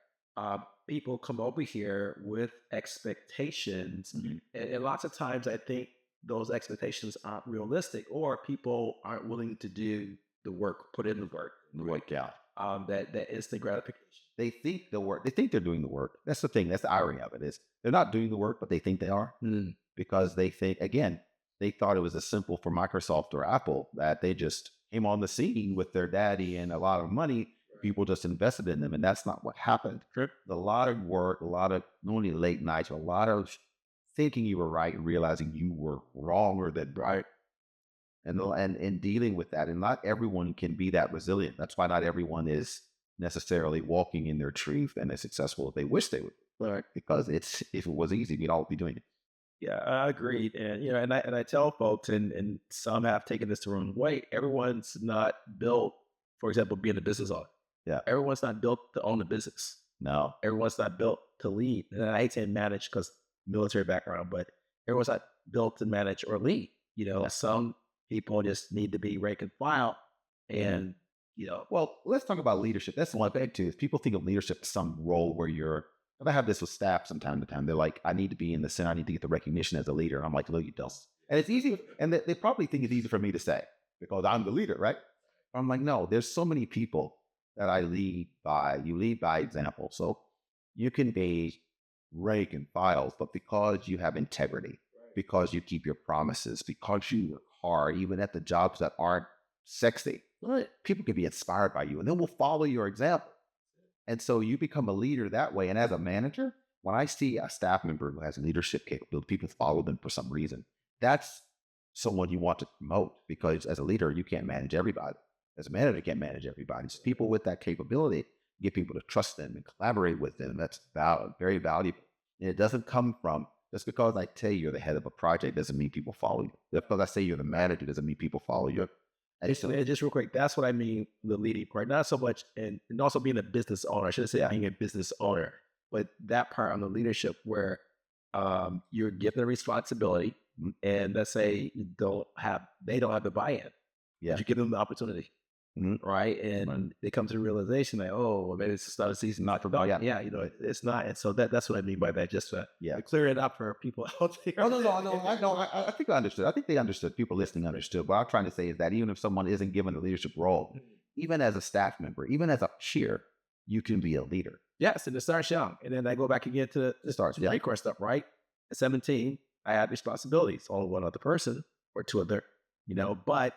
People come over here with expectations. And lots of times I think those expectations aren't realistic, or people aren't willing to do the work, put in the work. That instant gratification. They think they think they're doing the work. That's the thing. That's the irony of it, is they're not doing the work, but they think they are, because they think, again, they thought it was as simple for Microsoft or Apple that they just came on the scene with their daddy and a lot of money. People just invested in them. And that's not what happened. A lot of work, a lot of not only late nights, but a lot of thinking you were right and realizing you were wrong or that right. And dealing with that. And not everyone can be that resilient. That's why not everyone is necessarily walking in their truth and as successful as they wish they would. Right. Because if it was easy, we'd all be doing it. Yeah, I agreed. And I tell folks, and some have taken this the wrong way, everyone's not built, for example, being a business owner. Yeah. Everyone's not built to own a business. No. Everyone's not built to lead. And I hate to manage because military background, but everyone's not built to manage or lead. Some people just need to be rank and file. And, well, let's talk about leadership. That's one thing too, is people think of leadership as some role where and I have this with staff from time to time. They're like, I need to be in the center. I need to get the recognition as a leader. And I'm like, no, you don't. And it's easy. And they probably think it's easy for me to say because I'm the leader, right? I'm like, no, there's so many people that I lead by. You lead by example. So you can be rank and file, but because you have integrity, because you keep your promises, because you work hard, even at the jobs that aren't sexy, people can be inspired by you and then will follow your example. And so you become a leader that way. And as a manager, when I see a staff member who has leadership capability, people follow them for some reason. That's someone you want to promote, because as a leader, you can't manage everybody. As a manager, you can't manage everybody. So people with that capability, get people to trust them and collaborate with them. That's very valuable. And it doesn't come from, just because I tell you you're the head of a project doesn't mean people follow you. Just because I say you're the manager doesn't mean people follow you. And just real quick, that's what I mean, the leading part. Not so much, and also being a business owner. I shouldn't say I'm a business owner, but that part on the leadership where you're given a responsibility, and let's say they don't have the buy-in. Yeah. But you give them the opportunity, right? And they come to the realization that, oh, well, maybe it's the start of the season, not for value. Yeah, it's not. And so that's what I mean by that. Just to clear it up for people out there. I think I understood. I think they understood. People listening understood. What I'm trying to say is that even if someone isn't given a leadership role, even as a staff member, even as a peer, you can be a leader. Yes, and it starts young. And then I go back again to the Marine Corps stuff, right? At 17, I had responsibilities, only one other person or two other, but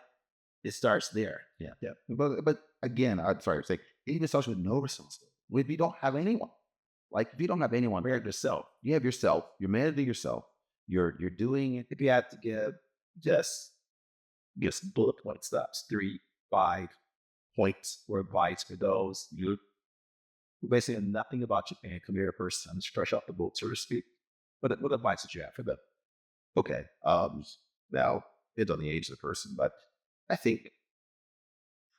it starts there. Yeah. But again, I'm sorry to say, it even starts with no responsibility. If you don't have anyone, if you don't have anyone, you have yourself. You have yourself. You're managing yourself. You're doing it. If you had to give just bullet point stops, 3, 5 points or advice for those who basically know nothing about Japan, come here first time, fresh off the boat, so to speak. What advice did you have for them? Okay. Now, it's on the age of the person, but I think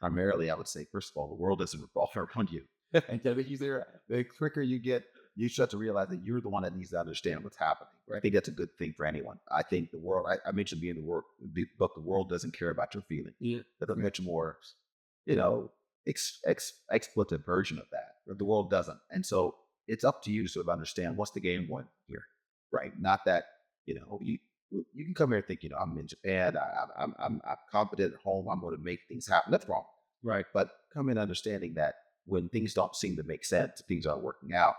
primarily I would say, first of all, the world doesn't revolve around you. And the quicker you get, you start to realize that you're the one that needs to understand what's happening. Right? I think that's a good thing for anyone. I think the world, I mentioned being the book, the world doesn't care about your feelings. Yeah. That's a much more, expletive version of that. The world doesn't. And so it's up to you to sort of understand what's the game going here, right? Not that, you can come here and think, I'm in Japan, I'm confident at home, I'm going to make things happen. That's wrong. Right. But come in understanding that when things don't seem to make sense, things aren't working out,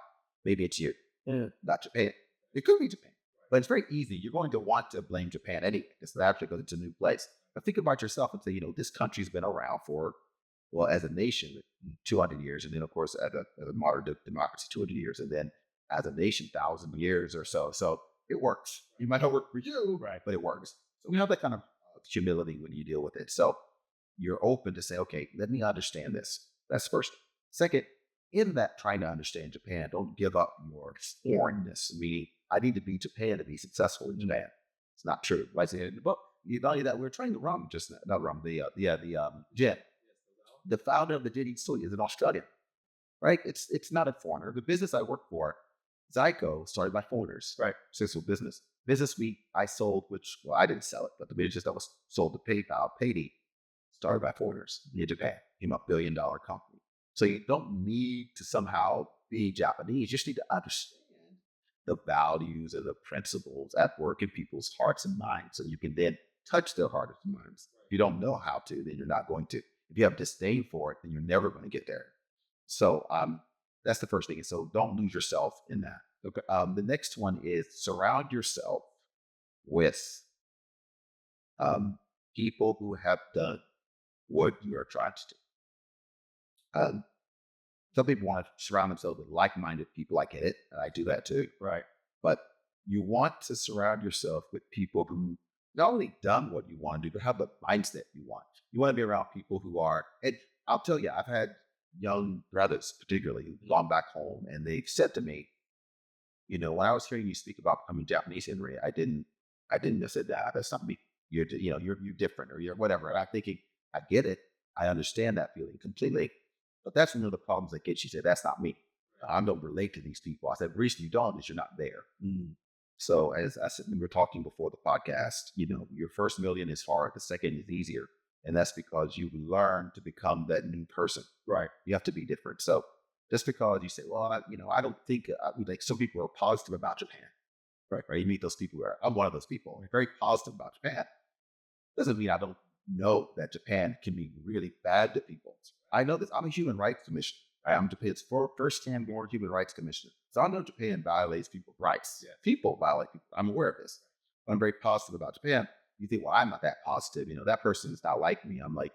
maybe it's you, not Japan. It could be Japan. But it's very easy. You're going to want to blame Japan anyway, because because it's a new place. But think about yourself and say, this country's been around for, well, as a nation, 200 years. And then, of course, as a modern democracy, 200 years. And then as a nation, 1,000 years or so. So it works. It might not work for you, right? But it works. So we have that kind of humility when you deal with it. So you're open to say, okay, let me understand this. That's first. Second, in that trying to understand Japan, don't give up your foreignness. Meaning, I need to be Japan to be successful in Japan. It's not true. Like I said in the book, not only that, we're trying to rum, Jet. The founder of the Jet Eats is an Australian, right? It's not a foreigner. The business I work for, Zyco, started by foreigners, right? Successful business. Business Week, I sold, I didn't sell it, but the business that was sold to PayPal, Payday, started by foreigners in Japan, became a $1 billion company. So you don't need to somehow be Japanese. You just need to understand the values and the principles at work in people's hearts and minds, so you can then touch their hearts and minds. If you don't know how to, then you're not going to. If you have disdain for it, then you're never going to get there. So that's the first thing. So don't lose yourself in that. Okay. The next one is surround yourself with people who have done what you are trying to do. Some people want to surround themselves with like-minded people. I get it. And I do that too. Right. But you want to surround yourself with people who not only done what you want to do, but have the mindset you want. You want to be around people who are, and I'll tell you, I've had young brothers, particularly, who've gone back home, and they've said to me, when I was hearing you speak about becoming Japanese, Henry, I didn't just say that. That's not me. You're different, or you're whatever. And I'm thinking, I get it. I understand that feeling completely. But that's one of the problems that get. She said, that's not me. I don't relate to these people. I said, the reason you don't is you're not there. So as I said, we were talking before the podcast, your first million is hard. The second is easier. And that's because you learn to become that new person. Right. You have to be different. So just because you say, well, I don't think, like some people are positive about Japan. Right. You meet those people where I'm one of those people. I'm very positive about Japan. Doesn't mean I don't know that Japan can be really bad to people. I know this. I'm a human rights commissioner. I'm Japan's first-hand born human rights commissioner. So I know Japan violates people's rights. Yeah. People violate people. I'm aware of this. I'm very positive about Japan. You think, well, I'm not that positive. That person is not like me. I'm like,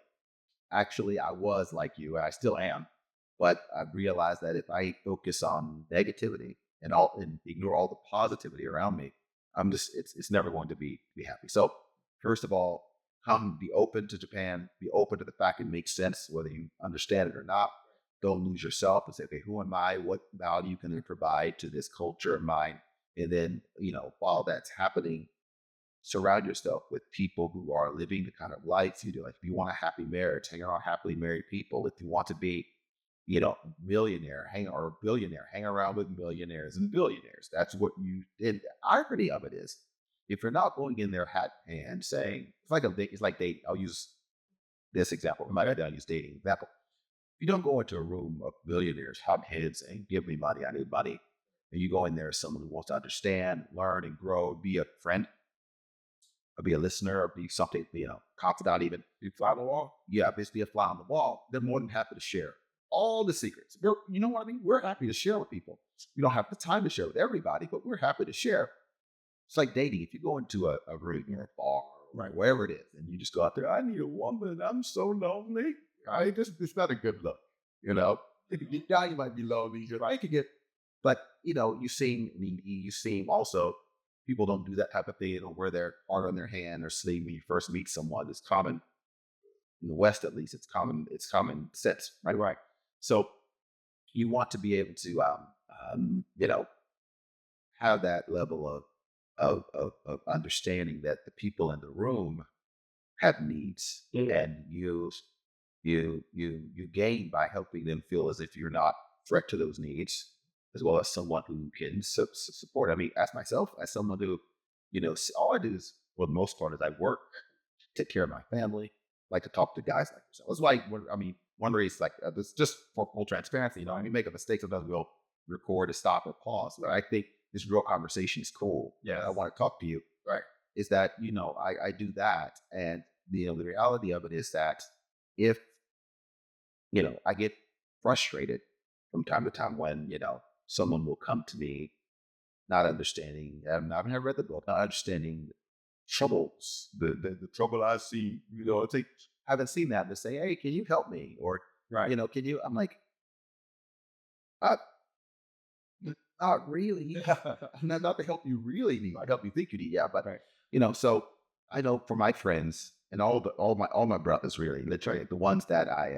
actually, I was like you, and I still am. But I realized that if I focus on negativity and ignore all the positivity around me, it's never going to be happy. So first of all, be open to Japan, be open to the fact it makes sense, whether you understand it or not. Don't lose yourself and say, okay, who am I? What value can I provide to this culture of mine? And then, while that's happening, surround yourself with people who are living the kind of life you do. Like if you want a happy marriage, hang around happily married people. If you want to be, millionaire, or billionaire, hang around with millionaires and billionaires. That's what you did. The irony of it is, if you're not going in there hat in hand saying, it's like dating. I'll use this example. I'll use dating example. You don't go into a room of billionaires, hot heads, and give me money, I need money. And you go in there as someone who wants to understand, learn, and grow, be a friend, or be a listener, or be something, confidant even. You fly on the wall? Yeah, basically a fly on the wall. They're more than happy to share all the secrets. You know what I mean? We're happy to share with people. We don't have the time to share with everybody, but we're happy to share. It's like dating. If you go into a room or a bar, right, wherever it is, and you just go out there, I need a woman. I'm so lonely. Right? It's not a good look. Now you might be lonely. Right? But you seem needy. You seem also, people don't do that type of thing. They don't wear their heart on their hand or sleeve when you first meet someone. It's common in the West, at least. It's common sense, right? Right. So you want to be able to, have that level of understanding that the people in the room have needs, and you gain by helping them feel as if you're not a threat to those needs, as well as someone who can support. I mean, as myself, as someone who, all I do is, for the most part, is I work, take care of my family, like to talk to guys like yourself. That's why, one reason, like, this, just for full transparency, we make a mistake, sometimes we'll record to stop or pause, but I think this real conversation is cool. Yeah, I want to talk to you. Right. Is that, I do that. And, the reality of it is that if, I get frustrated from time to time when, someone will come to me not understanding, I haven't read the book, not understanding troubles, the trouble I see, I haven't seen that, to say, hey, can you help me? Or, right, can you, I'm like, not really. not to help you really need. I help you think you need. Yeah, but right. So I know for my friends and all my brothers, really, literally the ones that I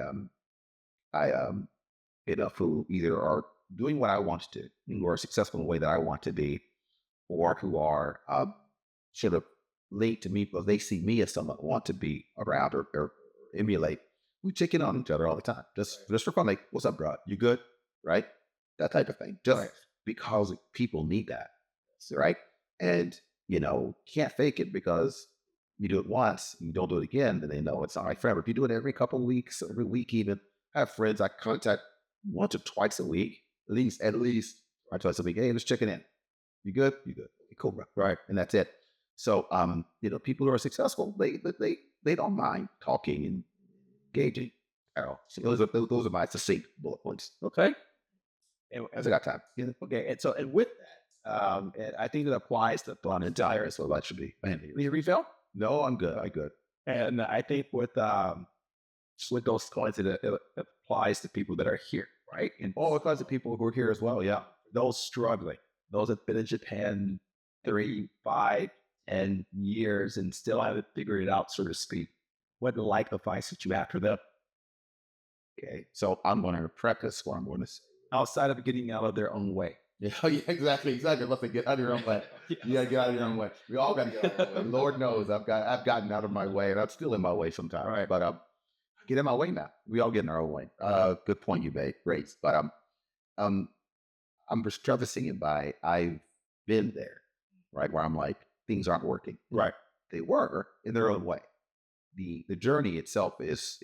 who either are doing what I want to do, who are successful in the way that I want to be, or who are sort of linked to me because they see me as someone who want to be around or emulate. We check in on each other all the time, just for fun. Like, what's up, bro? You good? Right? That type of thing. Just because people need that, right? And can't fake it, because you do it once, you don't do it again, then they know it's not right forever. If you do it every couple of weeks, every week even, I have friends I contact once or twice a week, at least, or twice a week. Hey, let's check it in. You good? You good? Cool, bro. Right, and that's it. So, people who are successful, they don't mind talking and engaging. So those are my succinct bullet points. Okay. As I got time. Yeah. Okay. And with that, and I think it applies to the entire as well. That should be. Need a refill? No, I'm good. I'm good. And I think with those points, it applies to people that are here, right? And it applies to people who are here as well. Yeah. Those struggling, those that have been in Japan 3, 5, and years and still haven't figured it out, so to speak. What life advice that you have for them? Okay. So I'm going to preface what I'm going to say. Outside of getting out of their own way. Yeah, exactly. Let's get out of your own way. You gotta get out of your own way. We all gotta get out of our way. Lord knows I've gotten out of my way, and I'm still in my way sometimes. Right. But get in my way now. We all get in our own way. Good point you made. Great. But I'm just prefacing it by, I've been there, right, where I'm like, things aren't working. Right. They were in their own way. The journey itself is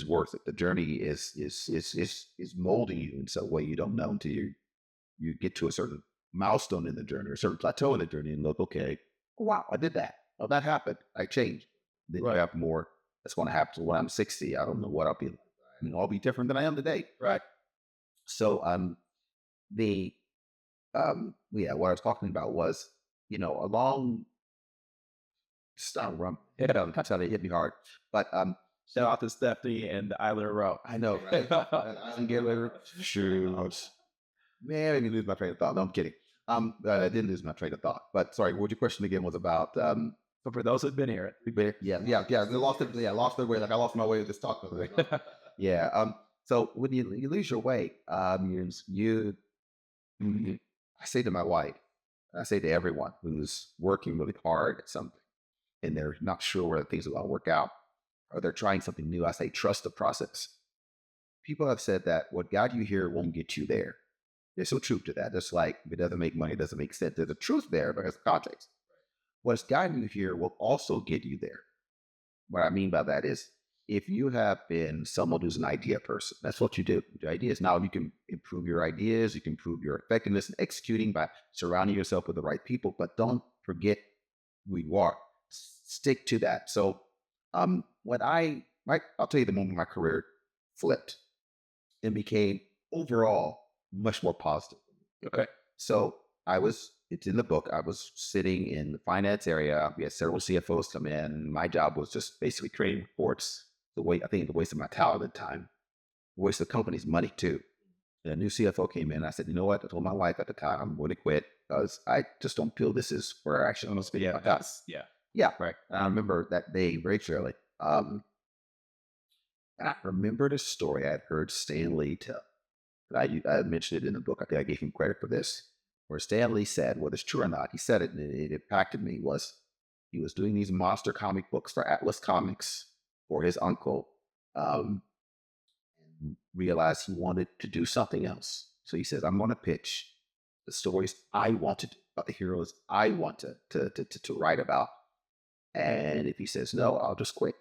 worth it. The journey is molding you in some way you don't know until you get to a certain milestone in the journey, or a certain plateau in the journey, and look, okay, wow, I did that. Oh, that happened. I changed. Then you have more that's going to happen. When I'm 60, I don't know what I'll be like. I'll be different than I am today. Right. So what I was talking about was, along. Stop rum. That's how they hit me hard. But shout out to Stephanie and the Island Row. I know, right? Island Gateway. Shoot. Man, I didn't lose my train of thought. No, I'm kidding. I didn't lose my train of thought. But sorry, what your question again was about? So for those who've been here, yeah. They lost it. Yeah, lost their way. Like I lost my way with this talk. Yeah. So when you lose your way, I say to my wife, I say to everyone who's working really hard at something, and they're not sure whether things are going to work out, or they're trying something new, I say, trust the process. People have said that what got you here won't get you there. There's some truth to that. Just like if it doesn't make money, it doesn't make sense. There's a truth there, but there's context. what's gotten you here will also get you there. What I mean by that is, if you have been someone who's an idea person, that's what you do. Your ideas. Now you can improve your ideas, you can improve your effectiveness in executing by surrounding yourself with the right people, but don't forget who you are. Stick to that. So I'll tell you the moment my career flipped and became overall much more positive. Okay. So it's in the book. I was sitting in the finance area. We had several CFOs come in. My job was just basically creating reports. The waste of my talent at the time, waste of the company's money too. And a new CFO came in. I said, you know what? I told my wife at the time, I'm going to quit because I just don't feel this is where I actually want to be. Yeah. Right. And I remember that day very clearly. I remember the story I had heard Stan Lee tell. I mentioned it in the book. I think I gave him credit for this, where Stan Lee said, whether it's true or not, he said it, and it impacted me, was he was doing these monster comic books for Atlas Comics for his uncle, and realized he wanted to do something else. So he says, I'm going to pitch the stories I want to do, about the heroes I want to write about. And if he says no, I'll just quit.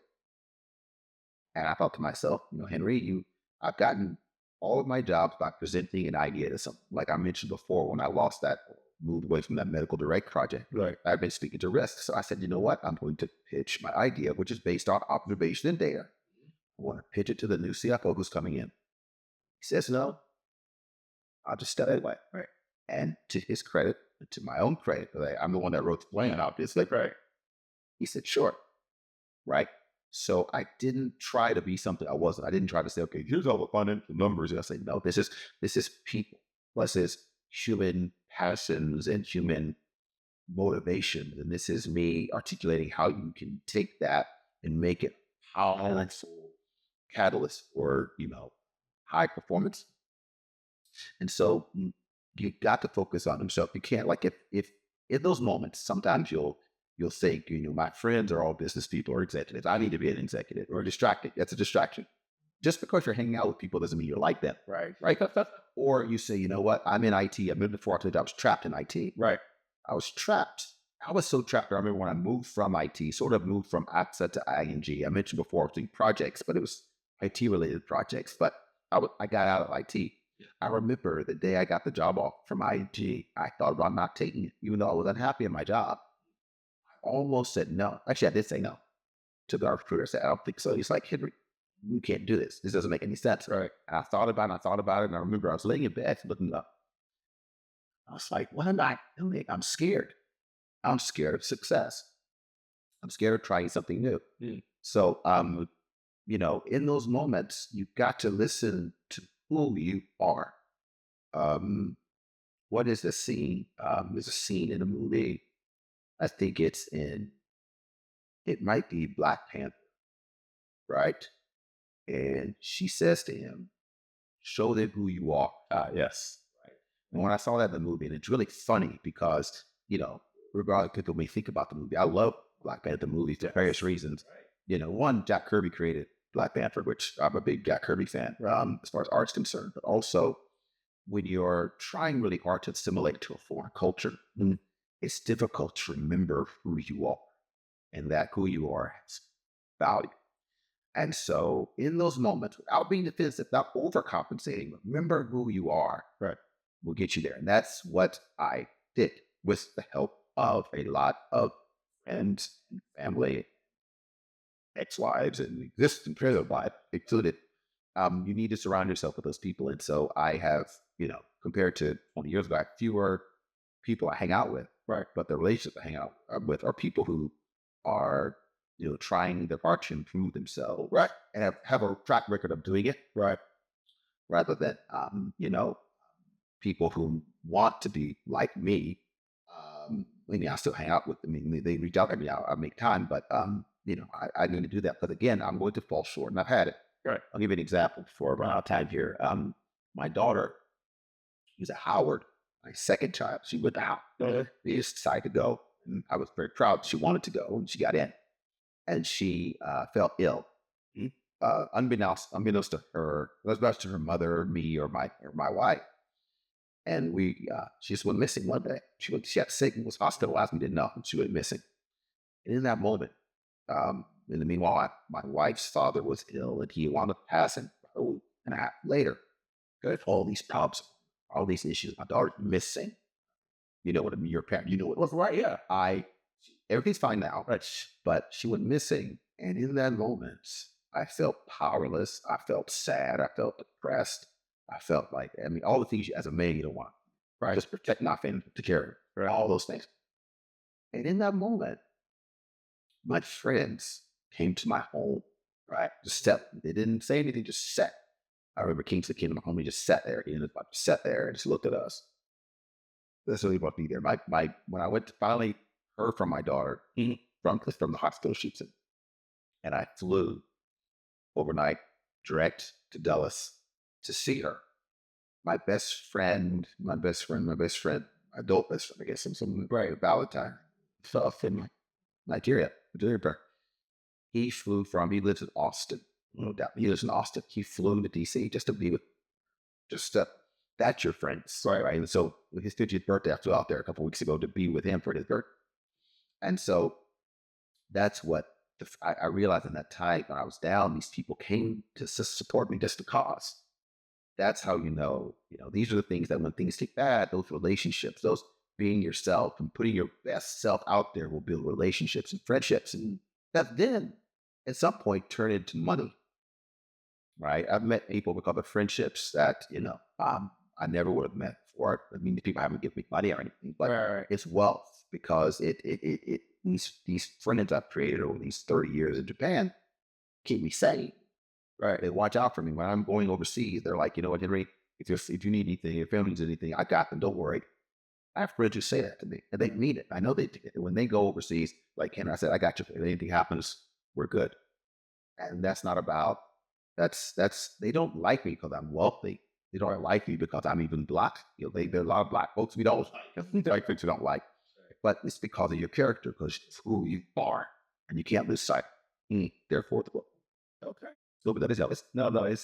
And I thought to myself, Henry, I've gotten all of my jobs by presenting an idea to someone. Like I mentioned before, when I moved away from that medical direct project, right, I've been speaking to risk. So I said, you know what? I'm going to pitch my idea, which is based on observation and data. I want to pitch it to the new CFO who's coming in. He says no. I'll just step away. Right. And to his credit, to my own credit, I'm the one that wrote the plan, obviously. Right. He said, sure. Right. So I didn't try to be something I wasn't. I didn't try to say, okay, here's all the financial numbers. And I say, no, this is people. This is human passions and human motivation. And this is me articulating how you can take that and make it powerful catalyst for, high performance. And so you got to focus on himself. You can't, like, if in those moments, sometimes you'll think, my friends are all business people or executives. I need to be an executive or distracted. That's a distraction. Just because you're hanging out with people doesn't mean you like them. Right. Or you say, you know what? I'm in IT. I moved before I told you I was trapped in IT. Right. I was trapped. I was so trapped. I remember when I moved from IT, sort of moved from AXA to ING. I mentioned before I was doing projects, but it was IT related projects. But I got out of IT. I remember the day I got the job off from ING, I thought about not taking it, even though I was unhappy in my job. I almost said no. Actually, I did say no to the recruiter. I said, I don't think so. He's like, Henry, you can't do this. This doesn't make any sense. Right. And I thought about it. And I remember I was laying in bed looking up. I was like, what am I doing? I'm scared. I'm scared of success. I'm scared of trying something new. Mm. So, in those moments, you've got to listen to who you are. What is the scene? There's a scene in a movie. I think it might be Black Panther, right? And she says to him, show them who you are. Yes. Right. And when I saw that in the movie, and it's really funny because, regardless of people may think about the movie, I love Black Panther movies for various reasons. Right. One, Jack Kirby created Black Panther, which I'm a big Jack Kirby fan as far as art's concerned, but also when you're trying really hard to assimilate to a foreign culture, it's difficult to remember who you are and that who you are has value. And so in those moments, without being defensive, without overcompensating, remember who you are, right, will get you there. And that's what I did with the help of a lot of friends and family, ex-wives and existing present wife included. You need to surround yourself with those people. And so I have, compared to 20 years ago, I have fewer people I hang out with, right? But the relationships I hang out with are people who are, trying their part to improve themselves, right? And have a track record of doing it, right? Rather than, people who want to be like me. I still hang out with them. I mean, they reach out to me. I make time, but, I need to do that. But again, I'm going to fall short, and I've had it. Right. I'll give you an example before I run out of time here. My daughter, she was at Howard, my second child. She went to Howard. They just decided to go. And I was very proud. She wanted to go, and she got in. And she fell ill. Unbeknownst to her, unbeknownst to her mother, me, or my wife. And she just went missing one day. She had sick and was hospitalized. We didn't know. She went missing. And in that moment, in the meanwhile, my wife's father was ill and he wound up passing a week and a half later. Got all these problems, all these issues. My daughter's missing. You know what I mean? Your parent, you know what? Right, yeah. Everything's fine now, right? But she went missing. And in that moment, I felt powerless. I felt sad. I felt depressed. I felt like, all the things as a man you don't want. Right. Just protect my family, to care, right? All those things. And in that moment, my friends came to my home, right? Just sat. They didn't say anything, just sat. I remember Kingsley came to my home. He just sat there. He sat there and just looked at us. That's really about to be there. When I went to finally heard from my daughter from the hospital she was in, and I flew overnight direct to Dallas to see her. My adult best friend, I guess, some right, Valentine, fell in Nigeria. He lives in Austin, no doubt. He lives in Austin. He flew to DC just to be with, that's your friends, right? And so with his 50th birthday, I flew out there a couple of weeks ago to be with him for his birthday. And so that's what I realized in that time when I was down, these people came to support me just because. That's how these are the things that when things get bad, those relationships, those being yourself and putting your best self out there will build relationships and friendships. And that then at some point turn into money, right? I've met people because of friendships that, I never would have met before. The people haven't given me money or anything, but it's wealth because these friends I've created over these 30 years in Japan keep me sane. Right. They watch out for me when I'm going overseas. They're like, you know what, Henry, if you need anything, if your family needs anything, I got them. Don't worry. I have friends who say that to me, and they mean it. I know they do it. When they go overseas, like Henry, I said, I got you. If anything happens, we're good. And that's not about, they don't like me because I'm wealthy. They don't like me because I'm even black. There are a lot of black folks we don't like, folks we don't like. But it's because of your character, because it's who you are, and you can't lose sight. Therefore, the book. Okay. So, but that is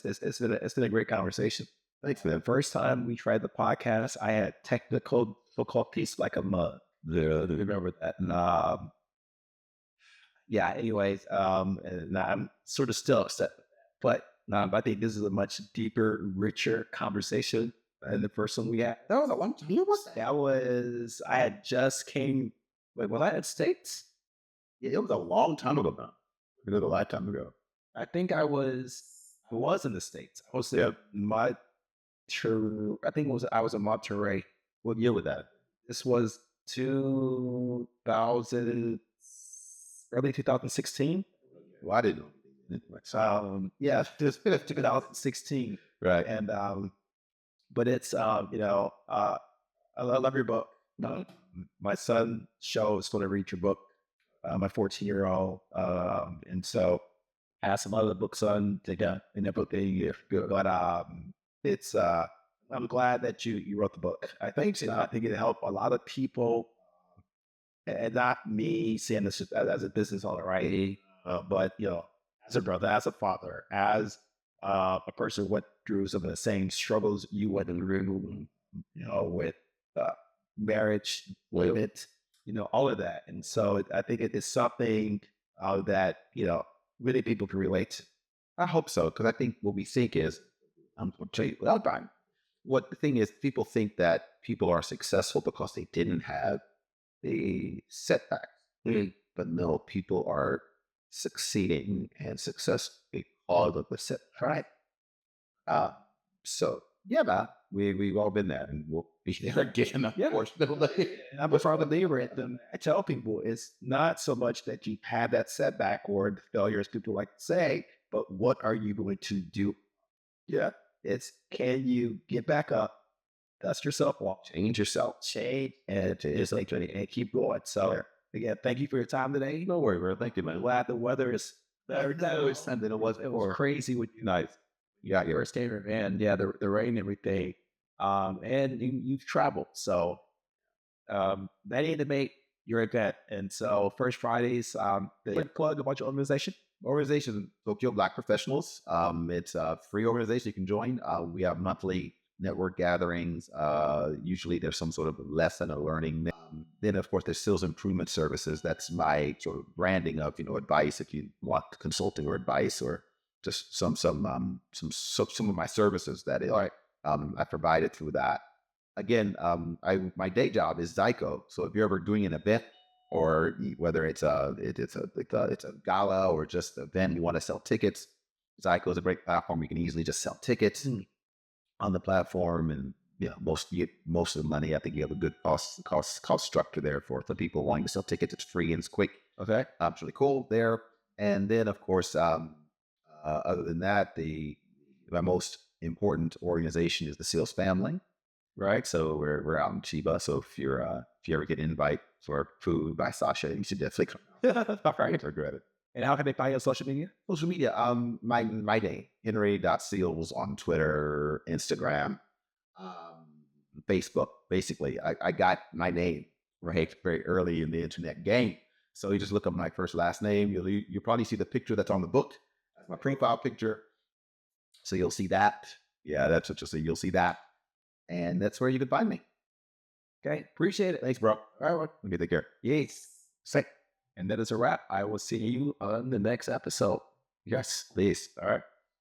it's been a great conversation. Thanks. For the first time we tried the podcast, I had technical difficulties like a mug. Yeah, remember that. And anyways, and I'm sort of still upset, but I think this is a much deeper, richer conversation than the first one we had. That was a long time. I had just came. Wait, was I in States? Yeah, it was a long time ago now. It was a lifetime ago. I think I was in the States. I was there. I was in Monterey. What year was that? This was 2000, early 2016. Well, I didn't know. This 2016. Right. And but it's I love your book. My son is going to read your book. My 14-year-old, and so. I have some other books on together in the book. But I'm glad that you wrote the book. I think it helped a lot of people, and not me seeing this as a business owner, right? But as a brother, as a father, as a person who went through some of the same struggles you went through, with marriage, with all of that. And so I think it is something that really people can relate to. I hope so, because I think what we think is, I'm going to tell you without time. What the thing is, people think that people are successful because they didn't have the setbacks. But no, people are succeeding and successful because of the setback. Right? So yeah, we've all been there, and we'll be there again. Unfortunately, I'm a firm believer in them. I tell people it's not so much that you had that setback or the failure, as people like to say, but what are you going to do? Yeah, it's can you get back up, dust yourself off, change, and just and keep going. So again, thank you for your time today. No worry, bro. Thank you, man. Glad the weather is better than something it was crazy with you. Nice. You got your skater and the rain and everything. And you've traveled. So that animate your event. And so First Fridays, they plug a bunch of organization, Tokyo Black Professionals. It's a free organization you can join. We have monthly network gatherings. Usually there's some sort of lesson or learning. Then of course there's sales improvement services. That's my sort of branding of, advice if you want consulting or advice, or just some of my services that I provided through that. Again, my day job is Zyko. So if you're ever doing an event, or whether it's a gala or just an event, you want to sell tickets, Zyko is a great platform. You can easily just sell tickets on the platform, and most of the money. I think you have a good cost structure there for people wanting to sell tickets. It's free and it's quick. Okay, it's really cool there. And then of course, other than that, my most important organization is the Seals family, right? So we're out in Chiba. So if you ever get an invite for food by Sasha, you should definitely come. all right. Regret it. And how can they find you on social media? Social media, my name, Henry.Seals on Twitter, Instagram, Facebook. Basically, I got my name right very early in the internet game. So you just look up my first last name. You'll probably see the picture that's on the book. That's my profile picture. So you'll see that. Yeah, that's what you'll see. You'll see that. And that's where you can find me. Okay, appreciate it. Thanks, bro. All right, well, Let me take care. yes. And that is a wrap. I will see you on the next episode. Yes, please. All right.